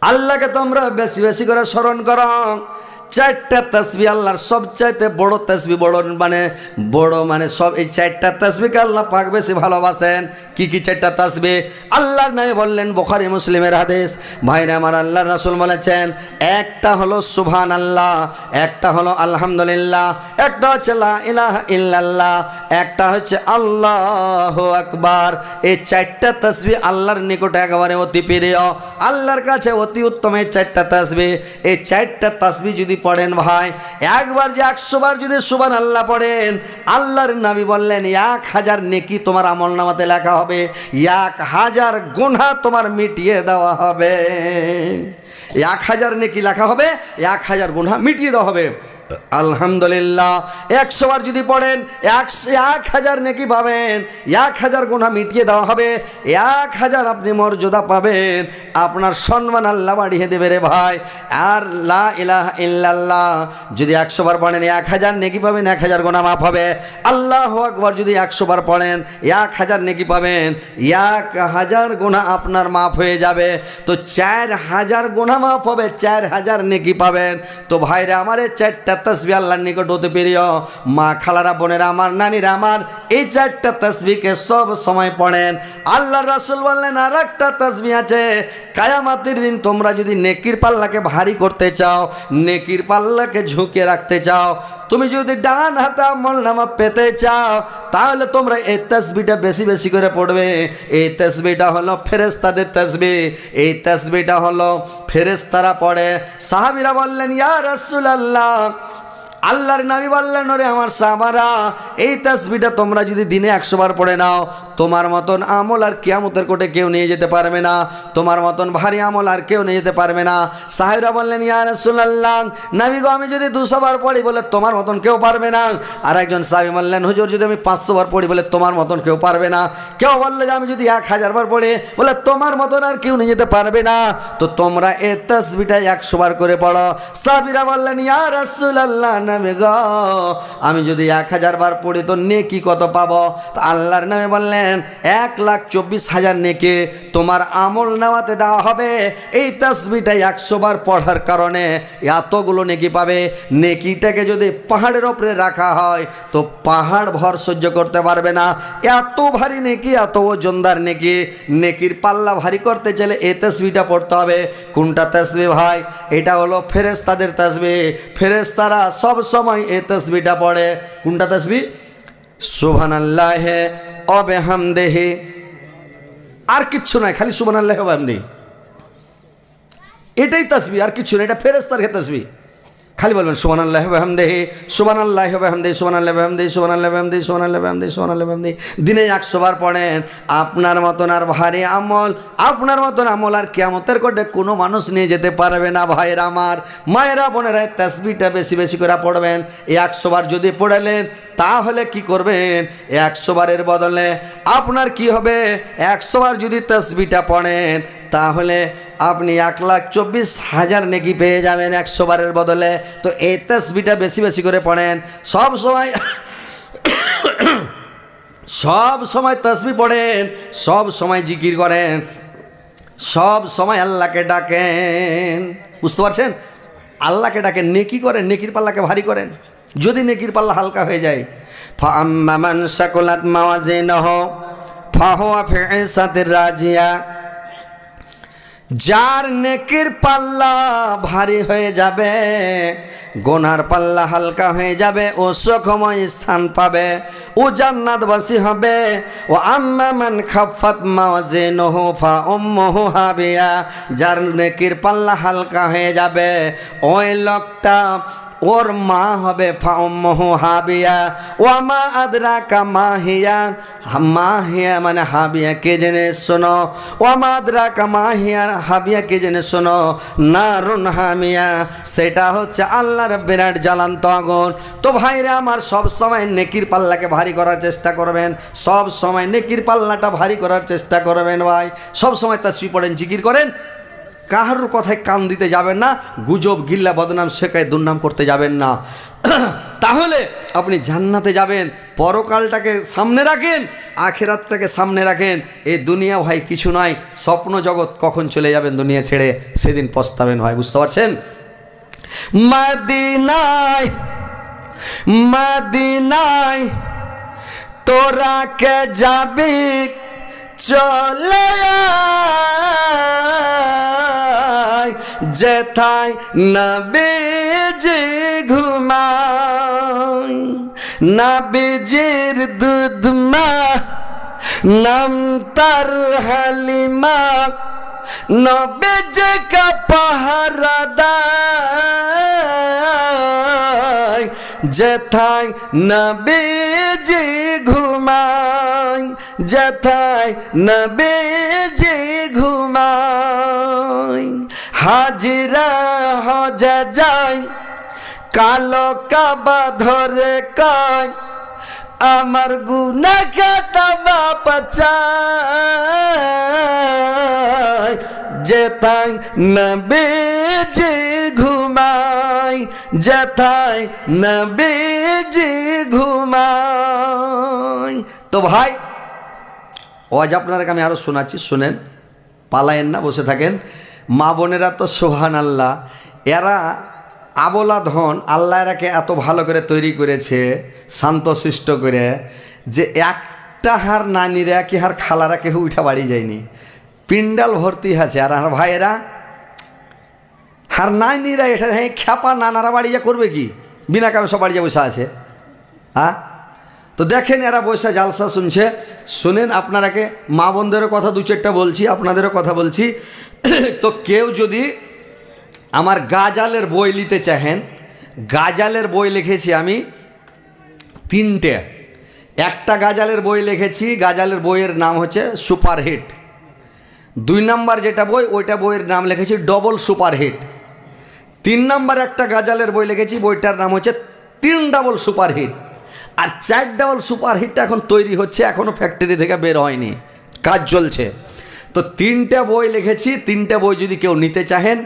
আল্লাহকে, তোমরা বেশি বেশি করে স্মরণ করো। চারটা তাসবিহ আল্লাহর সবচাইতে বড় তাসবিহ, বড় মানে সব এই চারটা তাসবিহকে আল্লাহ পাক বেশি ভালোবাসেন। কি কি চারটা তাসবিহ? আল্লাহর নবী বললেন, বুখারী মুসলিমের হাদিস, ভাইরা আমার, আল্লাহর রাসূল বলেছেন, একটা হলো সুবহানাল্লাহ, একটা হলো আলহামদুলিল্লাহ, একটা হচ্ছে লা ইলাহা ইল্লাল্লাহ, একটা হচ্ছে আল্লাহু আকবার। এই চারটা তাসবিহ আল্লাহর নিকটে একেবারে অতি প্রিয়, আল্লাহর কাছে অতি উত্তম এই চারটা তাসবিহ। এই চারটা তাসবিহ যদি পড়েন ভাই, একবার যে 100 বার যদি সুবহানাল্লাহ পড়েন, আল্লাহর নবী বললেন 1000 নেকি তোমার আমলনামাতে লেখা হবে, 1000 গুনাহ তোমার মিটিয়ে দেওয়া হবে। 1000 নেকি লেখা হবে, 1000 গুনাহ মিটিয়ে দেওয়া হবে। আলহামদুলিল্লাহ 100 বার যদি পড়েন 1000 নেকি পাবেন, 1000 গুনাহ মিটিয়ে দেওয়া হবে, 1000 আপনি মর্যাদা পাবেন, আপনার সম্মান আল্লাহ বাড়িয়ে দেবে রে ভাই। আর লা ইলাহা ইল্লাল্লাহ যদি 100 বার পড়েন 1000 নেকি পাবেন, 1000 গুনাহ মাফ হবে। আল্লাহু আকবার যদি 100 বার পড়েন 1000 নেকি পাবেন, 1000 গুনাহ আপনার মাফ হয়ে যাবে। তো 4000 গুনাহ মাফ হবে, 4000 নেকি পাবেন। তো ভাইরা আমার, এই চারটা তাসবিহ আল্লাহর নিকট হতে প্রিয়। মা খালারা, বোনেরা আমার, নানিরা আমার, এই চারটা তাসবিহকে সব সময় পড়েন। আল্লাহর রাসূল বললেন, আর একটা তাসবিহ আছে, কিয়ামতের দিন তোমরা যদি নেকির পাল্লাকে ভারী করতে চাও, নেকির পাল্লাকে ঝুঁকে রাখতে চাও, তুমি যদি ডান হাতে আমলনামা পেতে চাও, তাহলে তোমরা এই তাসবিহটা বেশি বেশি করে পড়বে। এই তাসবিহটা হলো ফেরেশতাদের তাসবিহ, এই তাসবিহটা হলো ফেরেশতারা পড়ে। সাহাবীরা বললেন, ইয়া রাসূলুল্লাহ, আল্লাহর নবী বললেন, ওরে আমার সাহাবারা, এই তাসবিহটা তোমরা যদি দিনে 100 বার পড়ে নাও, তোমার মতন আমল আর কিয়ামতের কোটে কেউ নিয়ে যেতে পারবে না, তোমার মতন ভারী আমল আর কেউ নিয়ে যেতে পারবে না। সাহাবীরা বললেন, ইয়া রাসূলুল্লাহ, নবী গো, আমি যদি 200 বার পড়ি, বলে তোমার মতন কেউ পারবে না। আর একজন সাহাবী বললেন, হুজুর, যদি আমি 500 বার পড়ি, বলে তোমার মতন কেউ পারবে না। কেউ বললে যে আমি যদি 1000 বার পড়ি, বলে তোমার মতন আর কেউ নিয়ে যেতে পারবে না। তো তোমরা এই তাসবিহটা 100 বার করে পড়ো। সাহাবীরা বললেন, ইয়া রাসূলুল্লাহ, নবী গো, আমি যদি 1000 বার পড়ি তো নেকি কত পাবো? তো আল্লাহর নবী বললেন, 1,24,000 নেকি তোমার আমল নামাতে দেওয়া হবে। এই তাসবিহটা 100 বার পড়ার কারণে এতগুলো নেকি পাবে। নেকিটাকে যদি পাহাড়ের উপরে রাখা হয়, তো পাহাড় ভর সহ্য করতে পারবে না, এত ভারী নেকি, এত ওজনদার নেকি। নেকির পাল্লা ভারী করতে চাইলে এই তাসবিহটা পড়তে হবে। কোনটা তাসবিহ ভাই? এটা হলো ফেরেশতাদের তাসবিহ। ফেরেশতারা সব সময় এই তাসবিহটা পড়ে। কোনটা তাসবিহ? সুবহানাল্লাহি ওয়া বিহামদিহি। আর কিচ্ছু নাই, খালি সুবহানাল্লাহি ওয়া বিহামদিহি, এটাই তাসবিহ, আর কিছু না। এটা ফেরেশতার তাসবিহ। খালি বলবেন সুবহানাল্লাহি ওয়া বিহামদিহি, সুবহানাল্লাহি ওয়া বিহামদিহি, সুবহানাল্লাহি ওয়া বিহামদিহি, সুবহানাল্লাহি ওয়া বিহামদিহি, সুবহানাল্লাহি ওয়া বিহামদিহি, সুবহানাল্লাহি ওয়া বিহামদিহি। দিনে 100 বার পড়েন, আপনার মতন আর ভারী আমল, আপনার মতন আমল আর কিয়ামতের কোটে কোনো মানুষ নিয়ে যেতে পারবে না। ভাইয়েরা আমার, মায়েরা, বোনেরা, তাসবিহটা বেশি বেশি করে পড়বেন। এই 100 বার যদি পড়লেন, তাহলে কি করবেন? 100 বারের বদলে আপনার কি হবে? 100 বার যদি তাসবিহটা পড়েন, তাহলে আপনি 1,24,000 নেকি পেয়ে যাবেন 100 বারের বদলে। তো এই তাসবিহটা বেশি বেশি করে পড়েন। সব সময় সব সময় তাসবিহ পড়েন, সব সময় জিকির করেন, সব সময় আল্লাহকে ডাকেন। বুঝতে পারছেন? আল্লাহকে ডাকেন, নেকি করেন, নেকির পাল্লাকে ভারী করেন। যদি নেকির পাল্লা হালকা হয়ে যায়, ফাআম্মা মান সাকুলাত মাওয়াজিনুহু ফাহুয়া ফি ঈশাতির রাজিয়া, যার নেকির পাল্লা ভারী হয়ে যাবে, গুনার পাল্লা হালকা হয়ে যাবে, ও সুখময় স্থান পাবে, ও জান্নাতবাসী হবে। ও আম্মা মান খাফফাত মাওয়াজিনুহু ফাউম্মুহু হাবিয়া, যার নেকির পাল্লা হালকা হয়ে যাবে, ওই লোকটা, ওর মা হবে ফাউম্মুহু হাবিয়া। ওয়া মা আদরাকা মা হিয়া, মা হিয়া মানে হাবিয়া কে জেনে শোনো। ওয়া মা আদরাকা মা হিয়া, হাবিয়া কে জেনে শোনো, নারুন হামিয়া, সেটা হচ্ছে আল্লাহর বিরাট জ্বালান্ত আগুন। তো ভাইরা আমার, সব সময় নেকির পাল্লাকে ভারী করার চেষ্টা করবেন, সব সময় নেকির পাল্লাটা ভারী করার চেষ্টা করবেন ভাই। সব সময় তাসবিহ পড়েন, জিকির করেন, কাহার কথায় কান দিতে যাবেন না, গুজব, গিল্লা, বদনাম, শেখায় দুর্নাম করতে যাবেন না। তাহলে আপনি জান্নাতে যাবেন। পরকালটাকে সামনে রাখেন, আখিরাতটাকে সামনে রাখেন। এই দুনিয়া ভাই কিছু নয়, স্বপ্ন জগৎ। কখন চলে যাবেন দুনিয়া ছেড়ে সেদিন পস্তাবেন ভাই, বুঝতে পারছেন? মদিনায় মদিনায় তোরা কে যাবি চলে আয়, যেথায় নবীজি ঘুমায়। নবীজির দুধ মা নাম তার হালিমা, নবীজি কা পাহারা দেয়, যেথায় নবীজি ঘুমায়, যেথায় নবীজি ঘুমায়। হাজিরা হজে যায় কালো কাবা ধরে কয়, আমার গুনাহ ক্ষমা পাচায়, যেথায় নবীজি ঘুমায়, যেথায় নবীজি ঘুমায়। তো ভাই আজ আপনাদেরকে আমি আরো শোনাচ্ছি, শুনেন, পালায়েন না, বসে থাকেন। মা বোনেরা তো সুবহানাল্লাহ, এরা আবলা ধন, আল্লাহ এরাকে এত ভালো করে তৈরি করেছে শান্তশিষ্ট করে, যে একটা হার নানিরা কি হার খালারা কেউ উঠা বাড়ি যায়নি, পিন্ডাল ভর্তি আছে। আর আর ভাইয়েরা হার নানিরা এটা হ্যাঁ খ্যাপা নানারা বাড়ি যা করবে কি, বিনা কামে সব বাড়ি যা বসে আছে। হ্যাঁ, তো দেখেন এরা বসে জালসা শুনছে। শুনেন, আপনারাকে মা বোনদেরও কথা দু চারটা বলছি, আপনাদেরও কথা বলছি। তো কেউ যদি আমার গাজালের বই নিতে চাহেন, গাজালের বই লিখেছি আমি 3টে। একটা গাজালের বই লিখেছি, গাজালের বইয়ের নাম হচ্ছে সুপারহিট। 2 নম্বর যেটা বই, ওইটা বইয়ের নাম লিখেছি ডবল সুপারহিট। 3 নম্বর একটা গাজালের বই লিখেছি, বইটার নাম হচ্ছে 3 ডাবল সুপারহিট। আর 4 ডাবল সুপারহিটটা এখন তৈরি হচ্ছে, এখনও ফ্যাক্টরি থেকে বের হয়নি, কাজ চলছে। তো 3টে বই লিখেছি। 3টে বই যদি কেউ নিতে চাহেন,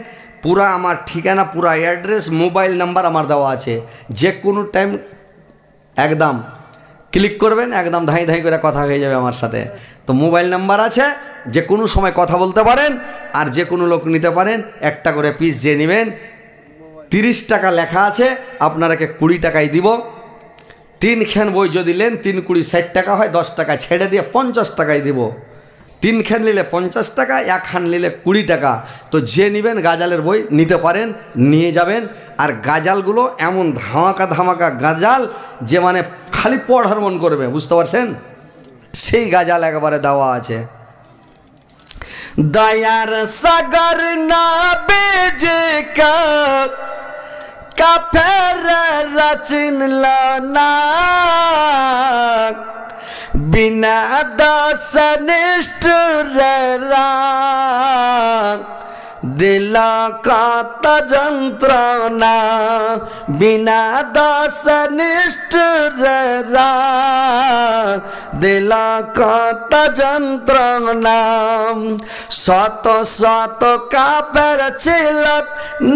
পুরা আমার ঠিকানা, পুরা অ্যাড্রেস, মোবাইল নাম্বার আমার দেওয়া আছে। যে কোনো টাইম একদম ক্লিক করবেন, একদম ধাই ধাই করে কথা হয়ে যাবে আমার সাথে। তো মোবাইল নাম্বার আছে, যে কোনো সময় কথা বলতে পারেন, আর যে কোনো লোক নিতে পারেন। একটা করে পিস যে নেবেন, 30 টাকা লেখা আছে, আপনারাকে 20 টাকায় দিব। 3 খান বই যদি নেন, 3 20 60 টাকা হয়, 10 টাকা ছেড়ে দিয়ে 50 টাকায় দিব। 3 খান নিলে 50 টাকা, 1 খান নিলে 20 টাকা। তো যে নেবেন গাজালের বই নিতে পারেন, নিয়ে যাবেন। আর গাজালগুলো এমন ধামাকা ধামাকা গাজাল, যে মানে খালি পড়ার মন করবে, বুঝতে পারছেন? সেই গাজাল একবারে দেওয়া আছে। দয়ার সাগর না বেজে কাফের রচনল না, বিনা দাস নিষ্ঠুর দিল কত যন্ত্রণা, বিনা দাস নিষ্ঠুর দিল কত যন্ত্রণা। শত শত কাপের ছিল,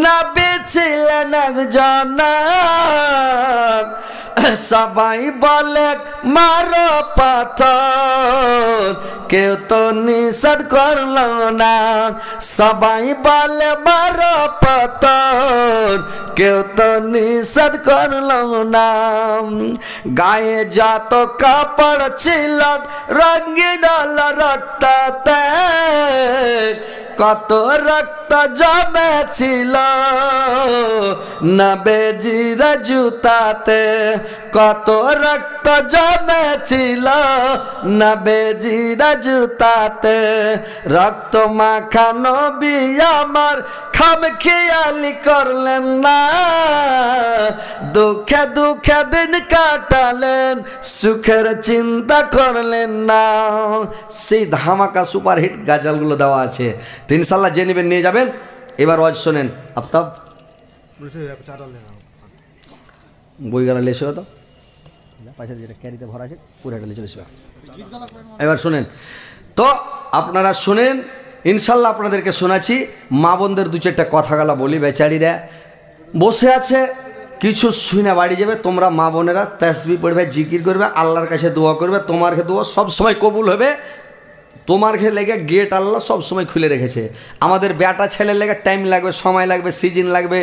নবী ছিলেন একজন। সবাই বলে মারো পাথর, কেউ তো নিষেধ করল না। সবাই বলে মারো পাথর, কেউ তো নিষেধ করল না। গায়ে যত কাপড় ছিল, রঙিন রক্ততে, কত রক্ত জমেছিল নবীজির জুতাতে, কত রক্ত জমেছিল নবীজির জুতাতে। রক্ত মাখা নবী আমার খামখেয়ালি করলেন না, দুঃখে দুঃখে দিন কাটালেন, সুখের চিন্তা করলেন না। সেই ধামাকা সুপারহিট গাজালগুলো দেওয়া আছে। তো ইনশাল্লাহ যে নেবেন নিয়ে যাবেন। এবার ওয়াজ শোনেন। আফতাব বই গেলা লেসে তো পয়সা যেটা ক্যারিতে ভরা আছে পুরো এটা চলে আসবে। এবার শোনেন, তো আপনারা শোনেন, ইনশাল্লাহ আপনাদেরকে শোনাচ্ছি। মা বোনদের 2-4টা কথা গালা বলি। বেচারিরা বসে আছে, কিছু শুনে বাড়ি যাবে, তোমরা মা বোনেরা তাসবিহ পড়বে, জিকির করবে, আল্লাহর কাছে দোয়া করবে, তোমার দোয়া সব সময় কবুল হবে। তোমার লেগে গেট আল্লাহ সব সময় খুলে রেখেছে। আমাদের বেটা ছেলের লেগে টাইম লাগবে, সময় লাগবে, সিজন লাগবে,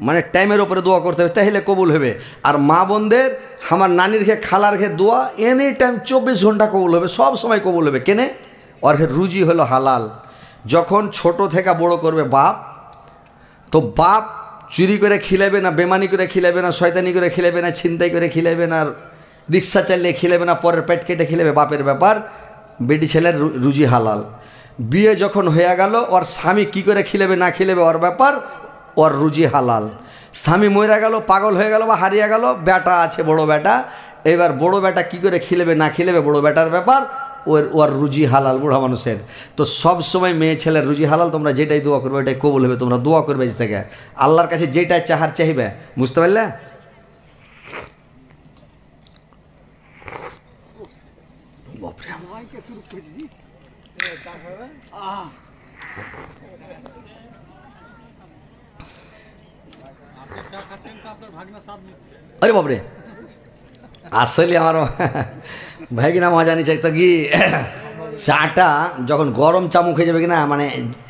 মানে টাইমের ওপরে দোয়া করতে হবে, তাহলে কবুল হবে। আর মা বোনদের, আমার নানির খালার দোয়া এনি টাইম 24 ঘন্টা কবুল হবে, সব সময় কবুল হবে। কেনে? ওর রুজি হলো হালাল। যখন ছোট থেকে বড় করবে বাপ, তো বাপ চুরি করে খিলাবে না, বেমানি করে খিলাবে না, শয়তানি করে খিলাবে না, ছিনতাই করে খিলাবে না, রিক্সা চালিয়ে খিলাবে না, পরের পেট কেটে খিলাবে, বাপের ব্যাপার। বেটি ছেলের রুজি হালাল। বিয়ে যখন হয়ে গেল, ওর স্বামী কি করে খিলাবে না খিলাবে ওর ব্যাপার, ওর রুজি হালাল। স্বামী মরে গেল, পাগল হয়ে গেল বা হারিয়ে গেল, বেটা আছে বড় বেটা, এবার বড় বেটা কি করে খিলাবে না খিলাবে বড় বেটার ব্যাপার, ওর রুজি হালাল বুড়া মানুষের। তো সব সময় মেয়ে ছেলের রুজি হালাল। তোমরা যেটাই দোয়া করবে ওইটাই কবুল হবে। তোমরা দোয়া করবে আজ থেকে আল্লাহর কাছে যেটাই চাহার চাইবে, বুঝতে পারলে? আরে বাপরে, আসলে আমার ভাই কিনা মজা নিচ্ছে তো কি, চাটা যখন গরম চা মুখে যাবে কিনা, মানে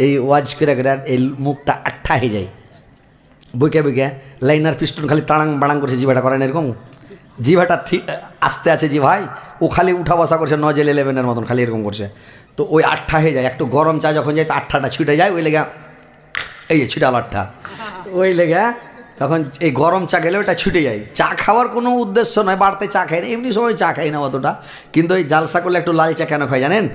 এই ওয়াজ করে করে এই মুখটা আঠা হয়ে যায়, বইকে বইকে লাইনার পিস্টন খালি তাড়াং বাড়াং করছে, জিভাটা করেন এরকম, জিভাটা আস্তে আছে জি ভাই, ও খালি উঠা বসা করছে নজেল 11-এর মতন, খালি এরকম করছে। তো ওই আঠা হয়ে যায়, একটু গরম চা যখন যায় তো আঠাটা ছুটে যায়, ওই লেগা এই যে ছিটাল আঠা, ওই লেগা তখন এই গরম চা গেলে ওটা ছুটে যায়। চা খাওয়ার কোনো উদ্দেশ্য নয়, বাড়তে চা খাই না, এমনি সময় চা খাই না অতটা, কিন্তু ওই জালসা করলে একটু লাল চা কেন খাই জানেন?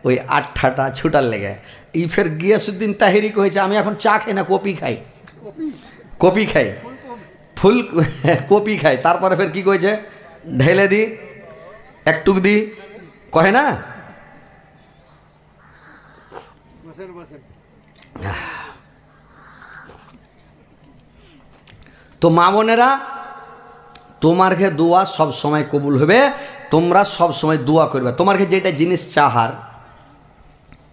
ওই আঠাটা ছুটার লেগে। এই ফের গিয়াসুদ্দিন তাহেরি কয়েছে আমি এখন চা খাই না, কপি খাই, কপি খাই, ফুল কপি খাই। তারপরে ফের কি কয়েছে, ঢেলে দি একটুক দি, কহে না? তো মা বোনেরা, তোমার দোয়া সব সময় কবুল হবে। তোমরা সব সময় দোয়া করবে, তোমার যেটা জিনিস চাহার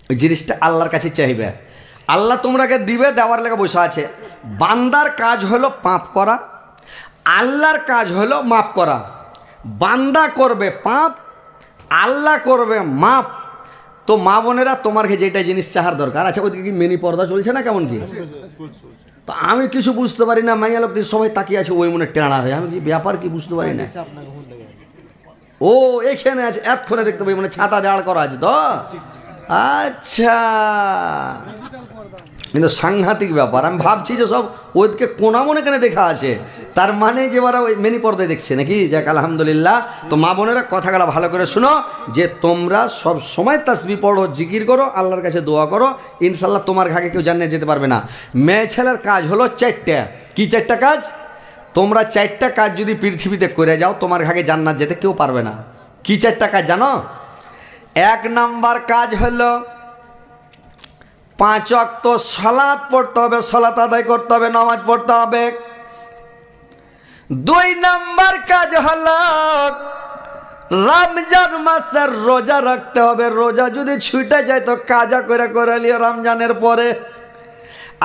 ওই জিনিসটা আল্লাহর কাছে চাইবে, আল্লাহ তোমরাকে দিবে, দেওয়ার লেগে বসে আছে। বান্দার কাজ হলো পাপ করা, আল্লাহর কাজ হলো মাপ করা। বান্দা করবে পাপ, আল্লাহ করবে মাপ। তো মা বোনেরা, তোমার যেটা জিনিস চাহার দরকার আছে, ওইদিকে কি মিনি পর্দা চলছে না কেমন কি? তো আমি কিছু বুঝতে পারি না, মাইয়া লোক সবাই তাকিয়ে আছে, ওই মনে টেঁড়া হয়ে, আমি কি ব্যাপার কি বুঝতে পারি না। ও এখানে আছে, এতক্ষণে দেখতে পাই, মানে ছাতা দাঁড় করা আছে তো, আচ্ছা, কিন্তু সাংঘাতিক ব্যাপার। আমি ভাবছি যে সব ওইদিকে কোনা মনে কেন দেখা আছে, তার মানে যে ওরা ওই মিনি পর্দায় দেখছে নাকি। যাক আলহামদুলিল্লাহ। তো মা বোনেরা কথাগুলো ভালো করে শুনো, যে তোমরা সব সময় তাসবিহ পড়ো, জিকির করো, আল্লাহর কাছে দোয়া করো, ইনশাল্লাহ তোমার ঘাকে কেউ জান্নাতে যেতে পারবে না। মেয়ে ছেলের কাজ হলো 4টা। কি 4টা কাজ? তোমরা 4টা কাজ যদি পৃথিবীতে করে যাও, তোমার ঘাকে জান্নাত যেতে কেউ পারবে না। কি 4টা কাজ জানো? 1 নাম্বার কাজ হলো 5 ওয়াক্ত সালাত পড়তে হবে, সালাত আদায় করতে হবে, নামাজ পড়তে হবে। 2 নাম্বার কাজ হলো রমজান মাসের রোজা রাখতে হবে। রোজা যদি ছুটে যায় তো কাজা করে করে লিও রমজানের পরে।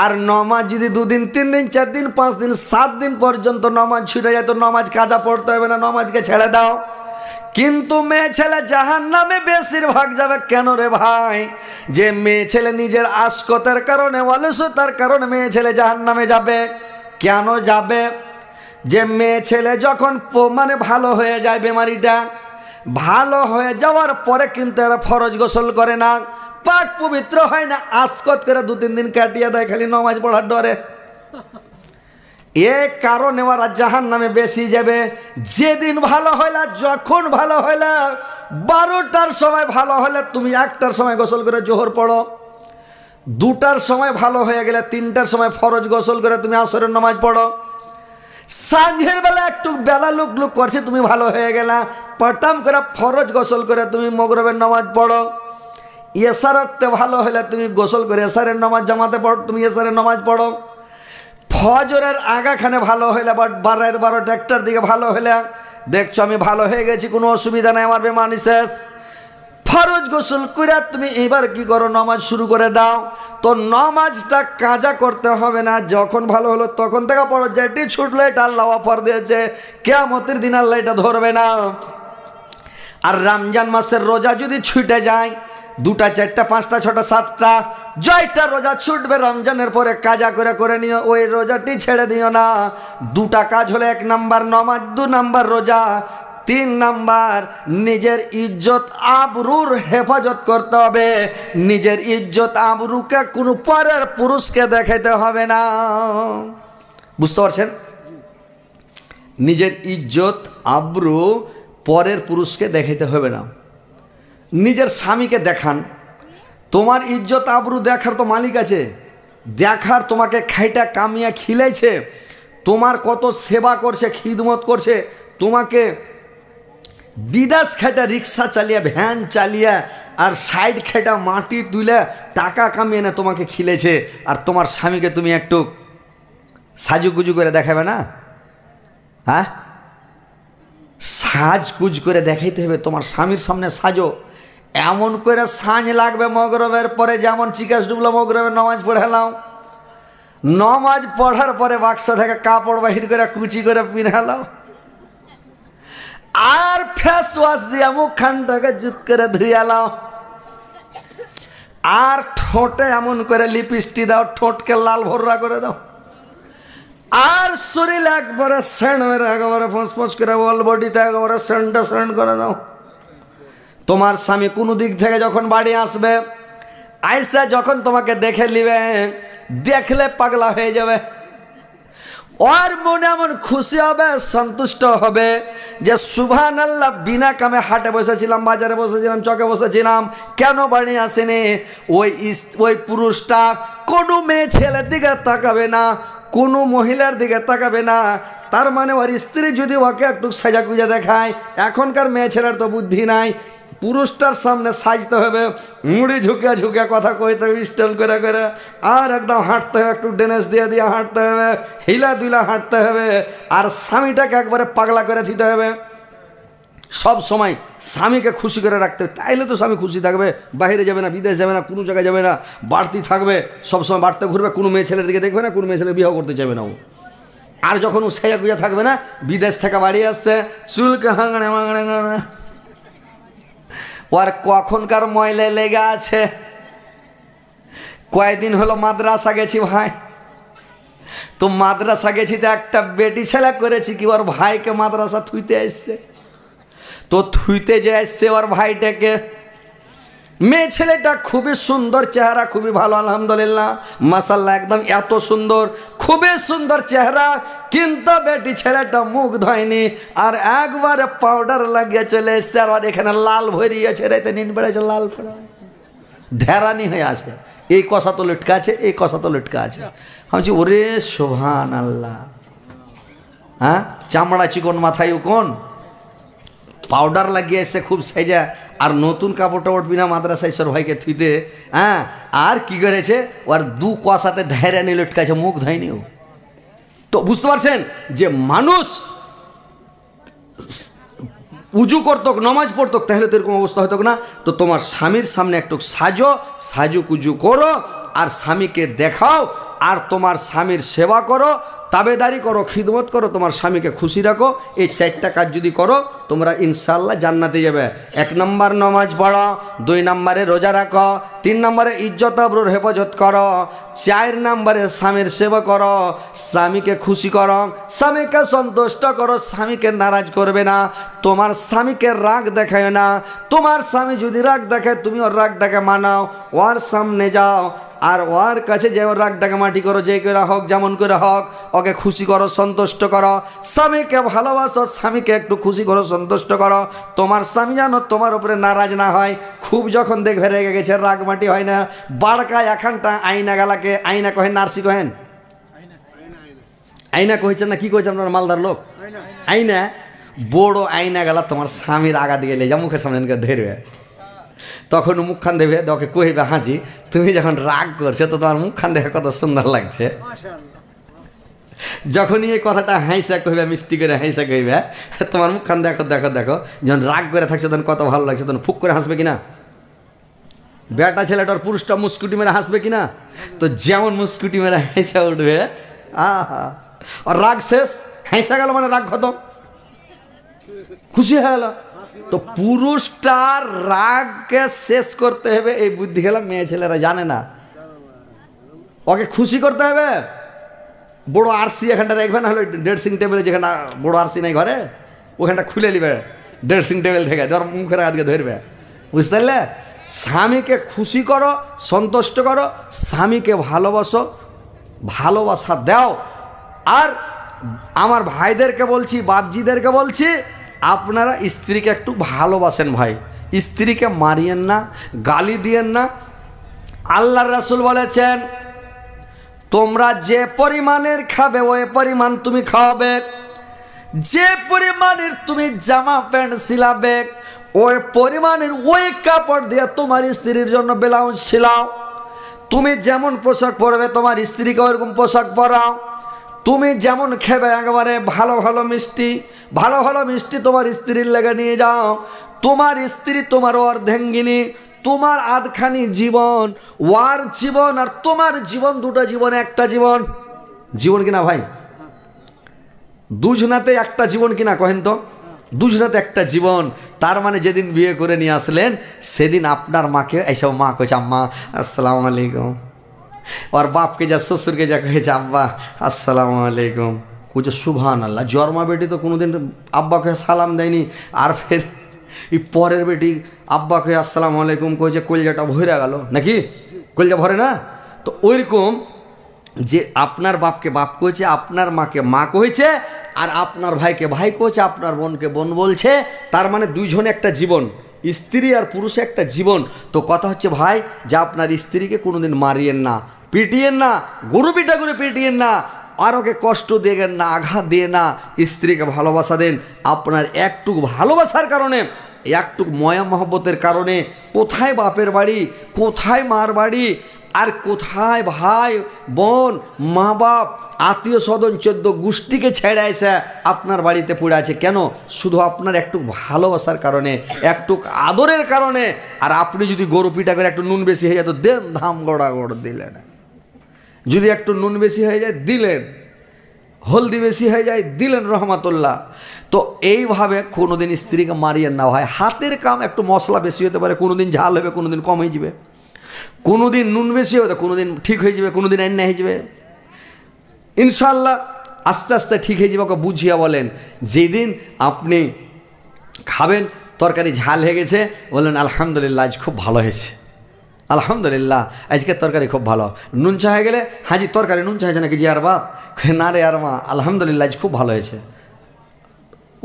আর নামাজ যদি 2 দিন 3 দিন 4 দিন 5 দিন 7 দিন পর্যন্ত নামাজ ছুটে যায় তো নামাজ কাজা পড়তে হবে না, নামাজকে ছেড়ে দাও। কিন্তু মেয়ে ছেলে জাহান্নামে বেশিরভাগ যাবে। কেন রে ভাই? যে মেয়ে ছেলে নিজের আশকতের কারণে, অলসতার কারণে মেয়ে ছেলে জাহান্নামে যাবে। কেন যাবে? যে মেয়ে ছেলে যখন মানে ভালো হয়ে যায়, বেমারিটা ভালো হয়ে যাওয়ার পরে কিন্তু এরা ফরজ গোসল করে না, পাক পবিত্র হয় না, আশকত করে 2-3 দিন কাটিয়ে দেয় খালি নামাজ পড়ার ডরে। এ কারণে ওরা জাহান্নামে বেশি যাবে। যেদিন ভালো হইলা, যখন ভালো হইলা, 12টার সময় ভালো হলে তুমি 1টার সময় গোসল করে জোহর পড়ো, 2টার সময় ভালো হয়ে গেলে 3টার সময় ফরজ গোসল করে তুমি আসরের নামাজ পড়ো, সাঁঝের বেলা একটু বেলা লুক লুক করছে, তুমি ভালো হয়ে গেলা, পটাম করে ফরজ গোসল করে তুমি মগরবের নামাজ পড়ো। এশা রক্তে ভালো হলে তুমি গোসল করে এশারের নামাজ জামাতে পড়ো, তুমি এশারের নামাজ পড়ো। ফজরের আগাখানে ভালো হইলে, বাট 12:30 1টার দিকে ভালো হইলে দেখছো আমি ভালো হয়ে গেছি, কোনো অসুবিধা নেই, আমার বেমানি শেষ। ফরজ গোসল করে তুমি এবার কি করো, নামাজ শুরু করে দাও। তো নামাজটা কাজা করতে হবে না, যখন ভালো হলো তখন থেকে পড়ো, যেটি ছুটলো এটা আল্লাহ অফার দিয়েছে, কিয়ামতের দিন আল্লাহ এটা ধরবে না। আর রমজান মাসের রোজা যদি ছুটে যায়, 2টা 4টা 5টা 6টা 7টা জয়টা রোজা ছুটবে রমজানের পরে কাজা করে নিও, ওই রোজাটি ছেড়ে দিও না। 2টা কাজ হলো, 1 নাম্বার নামাজ, 2 নাম্বার রোজা, 3 নাম্বার নিজের ইজ্জত আবরুর হেফাজত করতে হবে। নিজের ইজ্জত আবরুকে কোনো পরের পুরুষকে দেখাতে হবে না। বুঝতে পারছেন? নিজের ইজ্জত আবরু পরের পুরুষকে দেখাইতে হবে না। নিজের স্বামীকে দেখান। তোমার ইজ্জত আবরু দেখার তো মালিক আছে, দেখার তোমাকে খাইটা কামিয়া খিলাইছে, তোমার কত সেবা করছে, খিদমত করছে, তোমাকে বিদেশ খাইটা রিক্সা চালিয়ে, ভ্যান চালিয়ে, আর সাইড খাইটা মাটি তুলে টাকা কামিয়ে না তোমাকে খিলেছে। আর তোমার স্বামীকে তুমি একটু সাজুগুজু করে দেখাবে না? হ্যাঁ, সাজগুজ করে দেখাইতে হবে। তোমার স্বামীর সামনে সাজো, এমন করে সাঁঝ লাগবে মগরবের পরে, যেমন চিকাস ডুবলো মগরবের নামাজ পড়ালাম, নামাজ পড়ার পরে বাক্স থেকে কাপড় বাহির করে কুচি করে পিনালাম, আর ফেস ওয়াশ দিয়ে মুখখানটাকে জুত করে ধুয়ালাম, আর ঠোঁটে এমন করে লিপস্টিক দাও, ঠোঁটকে লাল ভর্রা করে দাও, আর শরীর একবারে সেন্ট মেরে একেবারে ফোঁস করে অল বডিতে একেবারে সেন্ট করে দাও। তোমার স্বামী কোনো দিক থেকে যখন বাড়ি আসবে, আইসা যখন তোমাকে দেখে নিবে, দেখলে পাগলা হয়ে যাবে, ওর মনে এমন খুশি হবে, সন্তুষ্ট হবে যে সুবহানাল্লাহ, বিনা কামে হাটে বসেছিলাম, বাজারে বসেছিলাম, চকে বসেছিলাম, কেন বাড়ি আসেনি? ওই পুরুষটা কোনো মেয়ে ছেলের দিকে তাকাবে না, কোনো মহিলার দিকে তাকাবে না। তার মানে ওর স্ত্রী যদি ওকে একটু সাজা গুজা দেখায়, এখনকার মেয়ে ছেলের তো বুদ্ধি নাই, পুরুষটার সামনে সাজতে হবে, মুড়ি ঝুঁকে ঝুঁকে কথা কইতে হবে, স্টাইল করে করে, আর একদম হাঁটতে হবে, একটু ড্যান্স দিয়ে হাঁটতে হবে, হিলা দুলা হাঁটতে হবে, আর স্বামীটাকে একবারে পাগলা করে দিতে হবে। সব সময় স্বামীকে খুশি করে রাখতে হবে, তাইলে তো স্বামী খুশি থাকবে, বাইরে যাবে না, বিদেশ যাবে না, কোনো জায়গায় যাবে না, বাড়তি থাকবে, সবসময় বাড়তে ঘুরবে, কোনো মেয়ে ছেলের দিকে দেখবে না, কোনো মেয়ে ছেলে বিয়ে করতে চাইবে না ও। আর যখন ও সাজা গুজা থাকবে না, বিদেশ থেকে বাড়ি আসছে, চুলকে হাঙড়ে মাঙড়ে গাড়ে, ওর কখনকার ময়লায় লেগে আছে। কয়েকদিন হলো মাদ্রাসা গেছি ভাই, তো মাদ্রাসা গেছি, তো একটা বেটি ছেলে করেছি কি, ওর ভাইকে মাদ্রাসা থুইতে আসছে, তো থুইতে যে আসছে ওর ভাইটাকে, মেয়ে ছেলেটা খুবই সুন্দর চেহারা, খুবই ভালো, আলহামদুলিল্লাহ মাশাআল্লাহ, একদম এত সুন্দর, খুবই সুন্দর চেহারা, কিন্তু বেটি ছেলেটা মুখ ধয়নি, আর একবারে পাউডার লাগিয়ে চলে এসছে, আর এখানে লাল ভরিয়েছে, রাইতে নিন বেড়েছে, লাল পড়ে ধ্যারানি হয়ে আছে, এই কষা তো লটকা আছে, এই কষা তো লটকা আছে। আমি বলছি ওরে সুবহানাল্লাহ, হ্যাঁ, চামড়া চিকন, মাথায় কোন পাউডার লাগিয়ে এসছে খুব সেজা, আর নতুন কাপড় টাপড় বিনা মাদ্রাসায় সর ভাইকে থুইতে, হ্যাঁ, আর কি করেছে, ওর 2 কষাতে ধ্যারানি লটকাছে, মুখ ধয়নি ও। তো বুঝতে পারছেন যে মানুষ উজু করতো, নামাজ পড়তো, তাহলে তো এরকম অবস্থা হতো না। তো তোমার স্বামীর সামনে একটু সাজু কুজু করো, আর স্বামীকে দেখাও, আর তোমার স্বামীর সেবা করো, তাবেদারি করো, খিদমত করো, তোমার স্বামীকে খুশি রাখো। এই 4টা কাজ যদি করো, তোমরা ইনশাআল্লাহ জান্নাতে যাবে। 1 নম্বর নামাজ পড়ো, 2 নম্বরে রোজা রাখো, 3 নম্বরে ইজ্জত আবরুর হেফাজত করো, 4 নম্বরে স্বামীর সেবা করো, স্বামীকে খুশি করো, স্বামীকে সন্তুষ্ট করো, স্বামীকে নারাজ করবে না, তোমার স্বামীকে রাগ দেখায় না। তোমার স্বামী যদি রাগ দেখায়, তুমি ওর রাগটাকে মানাও, ওর সামনে যাও, আর ওর কাছে যে ওর রাগটাকে মাটি করো, যে করে হোক, যেমন করে হোক, ওকে খুশি করো, সন্তুষ্ট করো, স্বামীকে ভালোবাসো, স্বামীকে একটু খুশি করো, সন্তুষ্ট করো। তোমার স্বামী যেন তোমার উপরে নারাজ না হয়। খুব যখন দেখবে রেগে গেছে, রাগ মাটি হয় না, বাড়কা এখানটা আইনা গালাকে আইনা কহেন, নার্সি কহেন, আইনা কইছেন না, কি কইছেন আপনার মালদার লোক, আইনা, বড় আইনা গেলা তোমার স্বামীর আগা দিকে লে যা, মুখের সামনে ধরবে, তখন মুখখান দেবে, ওকে কইবে, হাজি তুমি যখন রাগ করছো, তো তোমার মুখখান দেখে কত সুন্দর লাগছে। যখনই এই কথাটা হাইসা কইবে, মিষ্টি করে হাইসা কইবে, তোমার মুখখান দেখো দেখো দেখো, যখন রাগ করে থাকছে তখন কত ভালো লাগছে, তখন ফুক করে হাসবে কিনা, বেটা ছেলেটার পুরুষটা মুস্কুটি মেরে হাসবে কিনা? তো যেমন মুস্কুটি মেরে হেসে উঠবে, আহা, আর রাগ শেষ, হেসে গেল মানে রাগ খতম, খুশি হয়ে গেল। তো পুরুষটার রাগকে শেষ করতে হবে, এই বুদ্ধি খেলা মেয়ে ছেলেরা জানে না। ওকে খুশি করতে হবে। বড় আরসি এখানটা রাখবে, না হলে ড্রেসিং টেবিলে, যেখানে বড় আরসি নাই ঘরে, ওখানটা খুলে নিবে ড্রেসিং টেবিল থেকে, ধর মুখের আজকে ধরবে, বুঝতে পারলে? স্বামীকে খুশি করো, সন্তুষ্ট করো, স্বামীকে ভালোবাসো, ভালোবাসা দাও। আর আমার ভাইদেরকে বলছি, বাপজিদেরকে বলছি, আপনারা স্ত্রীকে একটু ভালোবাসেন ভাই, স্ত্রীকে মারিয়েন না, গালি দিয়েন না। আল্লাহর রাসূল বলেছেন, তোমরা যে পরিমাণের খাবে ওই পরিমাণ তুমি খাওয়াবে, যে পরিমাণের তুমি জামা প্যান্ট সিলাবে ওই পরিমাণের ওই কাপড় দিয়ে তোমার স্ত্রীর জন্য ব্লাউজ সিলাও। তুমি যেমন পোশাক পরবে তোমার স্ত্রীকে ওরকম পোশাক পরাও। তুমি যেমন খেবে একেবারে ভালো ভালো মিষ্টি, ভালো ভালো মিষ্টি তোমার স্ত্রীর লেগে নিয়ে যাও। তোমার স্ত্রী তোমার অর্ধাঙ্গিনী, তোমার আধখানি জীবন, ওয়ার জীবন আর তোমার জীবন, দুটো জীবন একটা জীবন। জীবন কিনা ভাই? দুজনাতে একটা জীবন কিনা কহেন তো? দুজনাতে একটা জীবন। তার মানে যেদিন বিয়ে করে নিয়ে আসলেন সেদিন আপনার মাকে এইসব মা কইছে আম্মা আসসালামু আলাইকুম, और बाप के जा ससुर के जा कहे अब्बा अस्सलाम वालेकुम, कुछ सुबहानाल्लाह। जरमा बेटी तो कोनो दिन अब्बा के सालाम देनी, और फिर परेर बेटी अब्बा के अस्सलाम वालेकुम कहे कलजाटा भरे गल नाकि, कलजा भरे ना? तो ओइरकम যে আপনার বাপকে বাপ কইছে, আপনার মাকে মা কইছে, আর আপনার ভাইকে ভাই কইছে, আপনার বোনকে বোন বলছে, তার মানে দুইজনে একটা জীবন, স্ত্রী আর পুরুষে একটা জীবন। তো কথা হচ্ছে ভাই, যে আপনার স্ত্রীকে কোনোদিন মারিয়েন না, পিটিয়েন না, গরু পিটা করে পিটিয়েন না, আর ওকে কষ্ট দেবেন না, আঘাত দিয়ে না, স্ত্রীকে ভালোবাসা দেন। আপনার একটুক ভালোবাসার কারণে, একটুক ময়া মহব্বতের কারণে কোথায় বাপের বাড়ি, কোথায় মার বাড়ি, আর কোথায় ভাই বোন মা বাপ আত্মীয় স্বজন 14 গোষ্ঠীকে ছেড়ে এসে আপনার বাড়িতে পড়ে আছে। কেন? শুধু আপনার একটু ভালোবাসার কারণে, একটু আদরের কারণে। আর আপনি যদি গরু পিটা করে একটু নুন বেশি হয়ে যায় তো দেন ধাম গড়া গড় দিলেন, যদি একটু নুন বেশি হয়ে যায় দিলেন, হলদি বেশি হয়ে যায় দিলেন রহমাতুল্লাহ। তো এইভাবে কোনোদিন স্ত্রীকে মারিয়েন না ভাই। হাতের কাম একটু মশলা বেশি হতে পারে, কোনোদিন ঝাল হবে, কোনোদিন কম হয়ে যাবে, কোনোদিন নুন বেশি হবে, কোনোদিন ঠিক হয়ে যাবে, কোনোদিন আইনা হয়ে যাবে। ইনশাআল্লাহ আস্তে আস্তে ঠিক হয়ে যাবে। ওকে বুঝিয়া বলেন, যেদিন আপনি খাবেন তরকারি ঝাল হয়ে গেছে, বললেন আলহামদুলিল্লাহ আজ খুব ভালো হয়েছে, আলহামদুলিল্লাহ আজকের তরকারি খুব ভালো। নুন চা হয়ে গেলে, হাজি তরকারি নুন চা হয়েছে নাকি? জি আর বাপ, না রে আর মা, আলহামদুলিল্লাহ আজ খুব ভালো হয়েছে।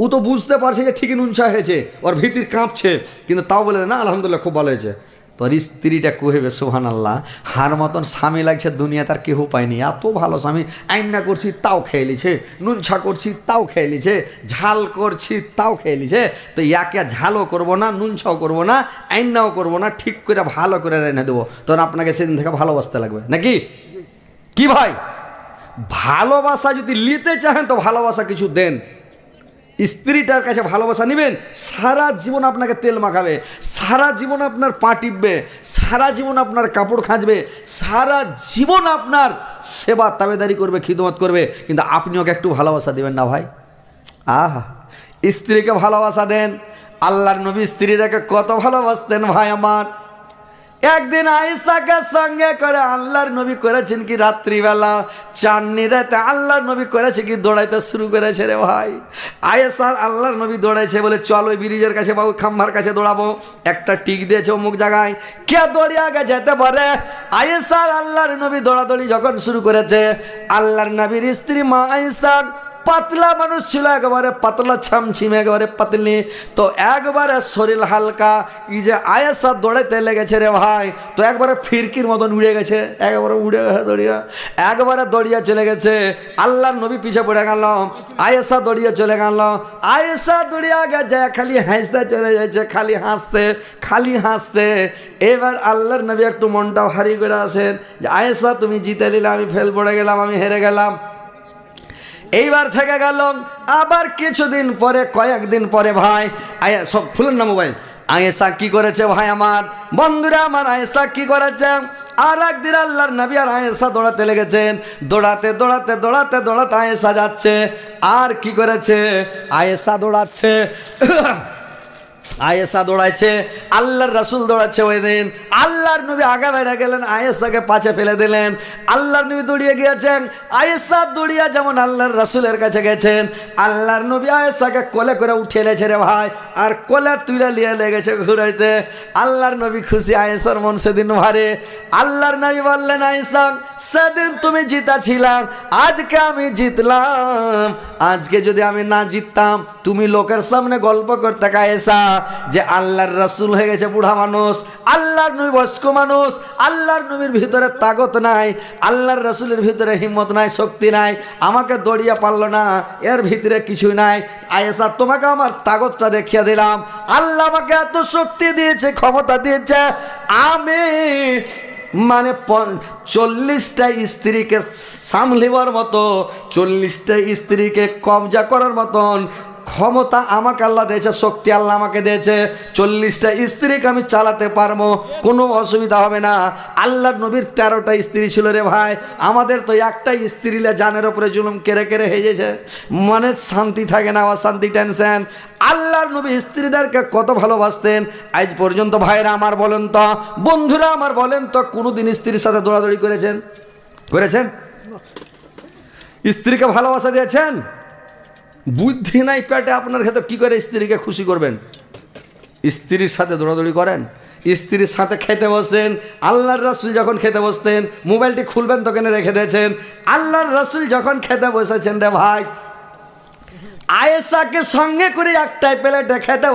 ও তো বুঝতে পারছে যে ঠিকই নুন চা হয়েছে, ওর ভিতর কাঁপছে, কিন্তু তাও বলে না আলহামদুলিল্লাহ খুব ভালো হয়েছে। তোর স্ত্রীটা কহেবে সুবহানাল্লাহ, হার মতন স্বামী লাগছে দুনিয়া তার কেউ পায়নি, এত ভালো স্বামী, আইনা করছি তাও খেয়ে লিছে, নুন ছা করছি তাও খেয়ে লিছে, ঝাল করছি তাও খেয়ে লিছে। তো ইয়াকে ঝালও করবো না, নুন ছাও করবো না, আইনাও করবো না, ঠিক করে ভালো করে রেনে দেবো। তখন আপনাকে সেদিন থেকে ভালোবাসতে লাগবে নাকি? কি ভাই, ভালোবাসা যদি নিতে চাহেন তো ভালোবাসা কিছু দেন। স্ত্রীটার কাছে ভালোবাসা নেবেন, সারা জীবন আপনাকে তেল মাখাবে, সারা জীবন আপনার পা টিপবে, সারা জীবন আপনার কাপড় খাঁচবে, সারা জীবন আপনার সেবা তাবেদারি করবে, খিদমত করবে, কিন্তু আপনি ওকে একটু ভালোবাসা দেবেন না ভাই। আহা, স্ত্রীকে ভালোবাসা দেন। আল্লাহর নবী স্ত্রীটাকে কত ভালোবাসতেন ভাই আমার। একদিন আয়েশাকে সঙ্গে করে আল্লাহর নবী করেছেন কি রাত্রিবেলা, চাঁদনি রাতে আল্লাহর নবী করেছে কি দৌড়াইতে শুরু করেছে রে ভাই। আয়েশার আল্লাহর নবী দৌড়াইছে, বলে চল ওই ব্রিজের কাছে বাবু খাম্বার কাছে দৌড়াবো, একটা টিক দিয়েছে অমুক জায়গায়, কে দৌড়িয়ে আগে যেতে পারে। আয়েশার আল্লাহর নবী দৌড়াদৌড়ি যখন শুরু করেছে, আল্লাহর নবীর স্ত্রী মা আয়েশা পাতলা মানুষ ছিল, একেবারে পাতলা ছামছিমে, একেবারে পাতলি, তো একবারে শরীর হালকা। এই যে আয়েশা দৌড়াইতে লেগেছে রে ভাই, তো একবারে ফিরকির মতন উড়ে গেছে, একেবারে উড়ে দৌড়িয়া একবারে দৌড়িয়া চলে গেছে। আল্লাহর নবী পিছে পড়ে গেল, আয়েশা দৌড়িয়ে চলে গেল। আয়েশা দৌড়িয়া গেছে, খালি হাসতে চলে যাচ্ছে, খালি হাসছে, খালি হাসছে। এবার আল্লাহর নবী একটু মনটা ভারী করে আসেন যে আয়েশা তুমি জিতে নিলে, আমি ফেল পড়ে গেলাম, আমি হেরে গেলাম। এইবার থেকে গেল। আবার কিছুদিন পরে, কয়েকদিন পরে ভাই সব খুলেন না মোবাইল, আয়েশা কি করেছে ভাই আমার, বন্ধুরা আমার, আয়েশা কি করেছে, আর একদিন আল্লাহর নবী আর আয়েশা দৌড়াতে লেগেছেন। দৌড়াতে দৌড়াতে দৌড়াতে দৌড়াতে আয়েশা যাচ্ছে, আর কি করেছে, আয়েশা দৌড়াচ্ছে আয়েশা দৌড়াচ্ছে, আল্লাহর রাসূল দৌড়াচ্ছে। ওই দিন আল্লাহর নবী আগে বেড়ে গেলেন, আয়েশাকে পাছে ফেলে দিলেন। আল্লাহর নবী দৌড়িয়ে গিয়েছেন, আয়েশা দৌড়িয়ে যেমন আল্লাহর রাসূলের কাছে গেছেন, আল্লাহর নবী আয়েশাকে কোলে করে উঠে এলেছে রে ভাই, আর কোলে তুলে নিয়ে লেগেছে ঘুরাইতে। আল্লাহর নবী খুশি, আয়েশার মন সেদিন ভারে। আল্লাহর নবী বললেন, আয়েশা সেদিন তুমি জিতা ছিলাম, আজকে আমি জিতলাম। আজকে যদি আমি না জিততাম, তুমি লোকের সামনে গল্প করতে আয়েশা যে আল্লাহর রাসূল হয়ে গেছে বুড়া মানুষ, আল্লাহর নবী বয়স্ক মানুষ, আল্লাহর নবীর ভিতরে তাগত নাই, আল্লাহর রাসূলের ভিতরে হিম্মত নাই, শক্তি নাই, আমাকে দড়িয়ে পারলো না, এর ভিতরে কিছুই নাই। আয়েশা তোমাকে আমার তাগতটা দেখিয়ে দিলাম, আল্লাহ আমাকে এত শক্তি দিয়েছে, ক্ষমতা দিয়েছে, আমি মানে 40টা স্ত্রীকে সামলিবার মতো, 40টা স্ত্রীকে কবজা করার মতন ক্ষমতা আমাকে আল্লাহ দিয়েছে, শক্তি আল্লাহ আমাকে দিয়েছে। 40টা স্ত্রীকে আমি চালাতে পারবো, কোনো অসুবিধা হবে না। আল্লাহর নবীর 13টা স্ত্রী ছিল রে ভাই, আমাদের তো একটা স্ত্রীলে জানের ওপরে জুলুম কেড়ে কেড়ে হয়ে গেছে, মনে শান্তি থাকে না, অশান্তি, টেনশন। আল্লাহর নবী স্ত্রীদেরকে কত ভালোবাসতেন। আজ পর্যন্ত ভাইরা আমার বলেন তো, বন্ধুরা আমার বলেন তো, কোনোদিন স্ত্রীর সাথে দৌড়াদৌড়ি করেছেন? স্ত্রীকে ভালোবাসা দিয়েছেন? বুদ্ধি নাই পেটে আপনার ক্ষেত্রে, কি করে স্ত্রীকে খুশি করবেন? স্ত্রীর সাথে দৌড়াদৌড়ি করেন, স্ত্রীর সাথে খেতে বসেন। আল্লাহর রাসূল যখন খেতে বসতেন, মোবাইলটি খুলবেন তো কেন রেখে দিয়েছেন। আল্লাহর রাসূল যখন খেতে বসেছেন রে ভাই, আয়েশাকে সঙ্গে করে একটাই প্লেটে খেতে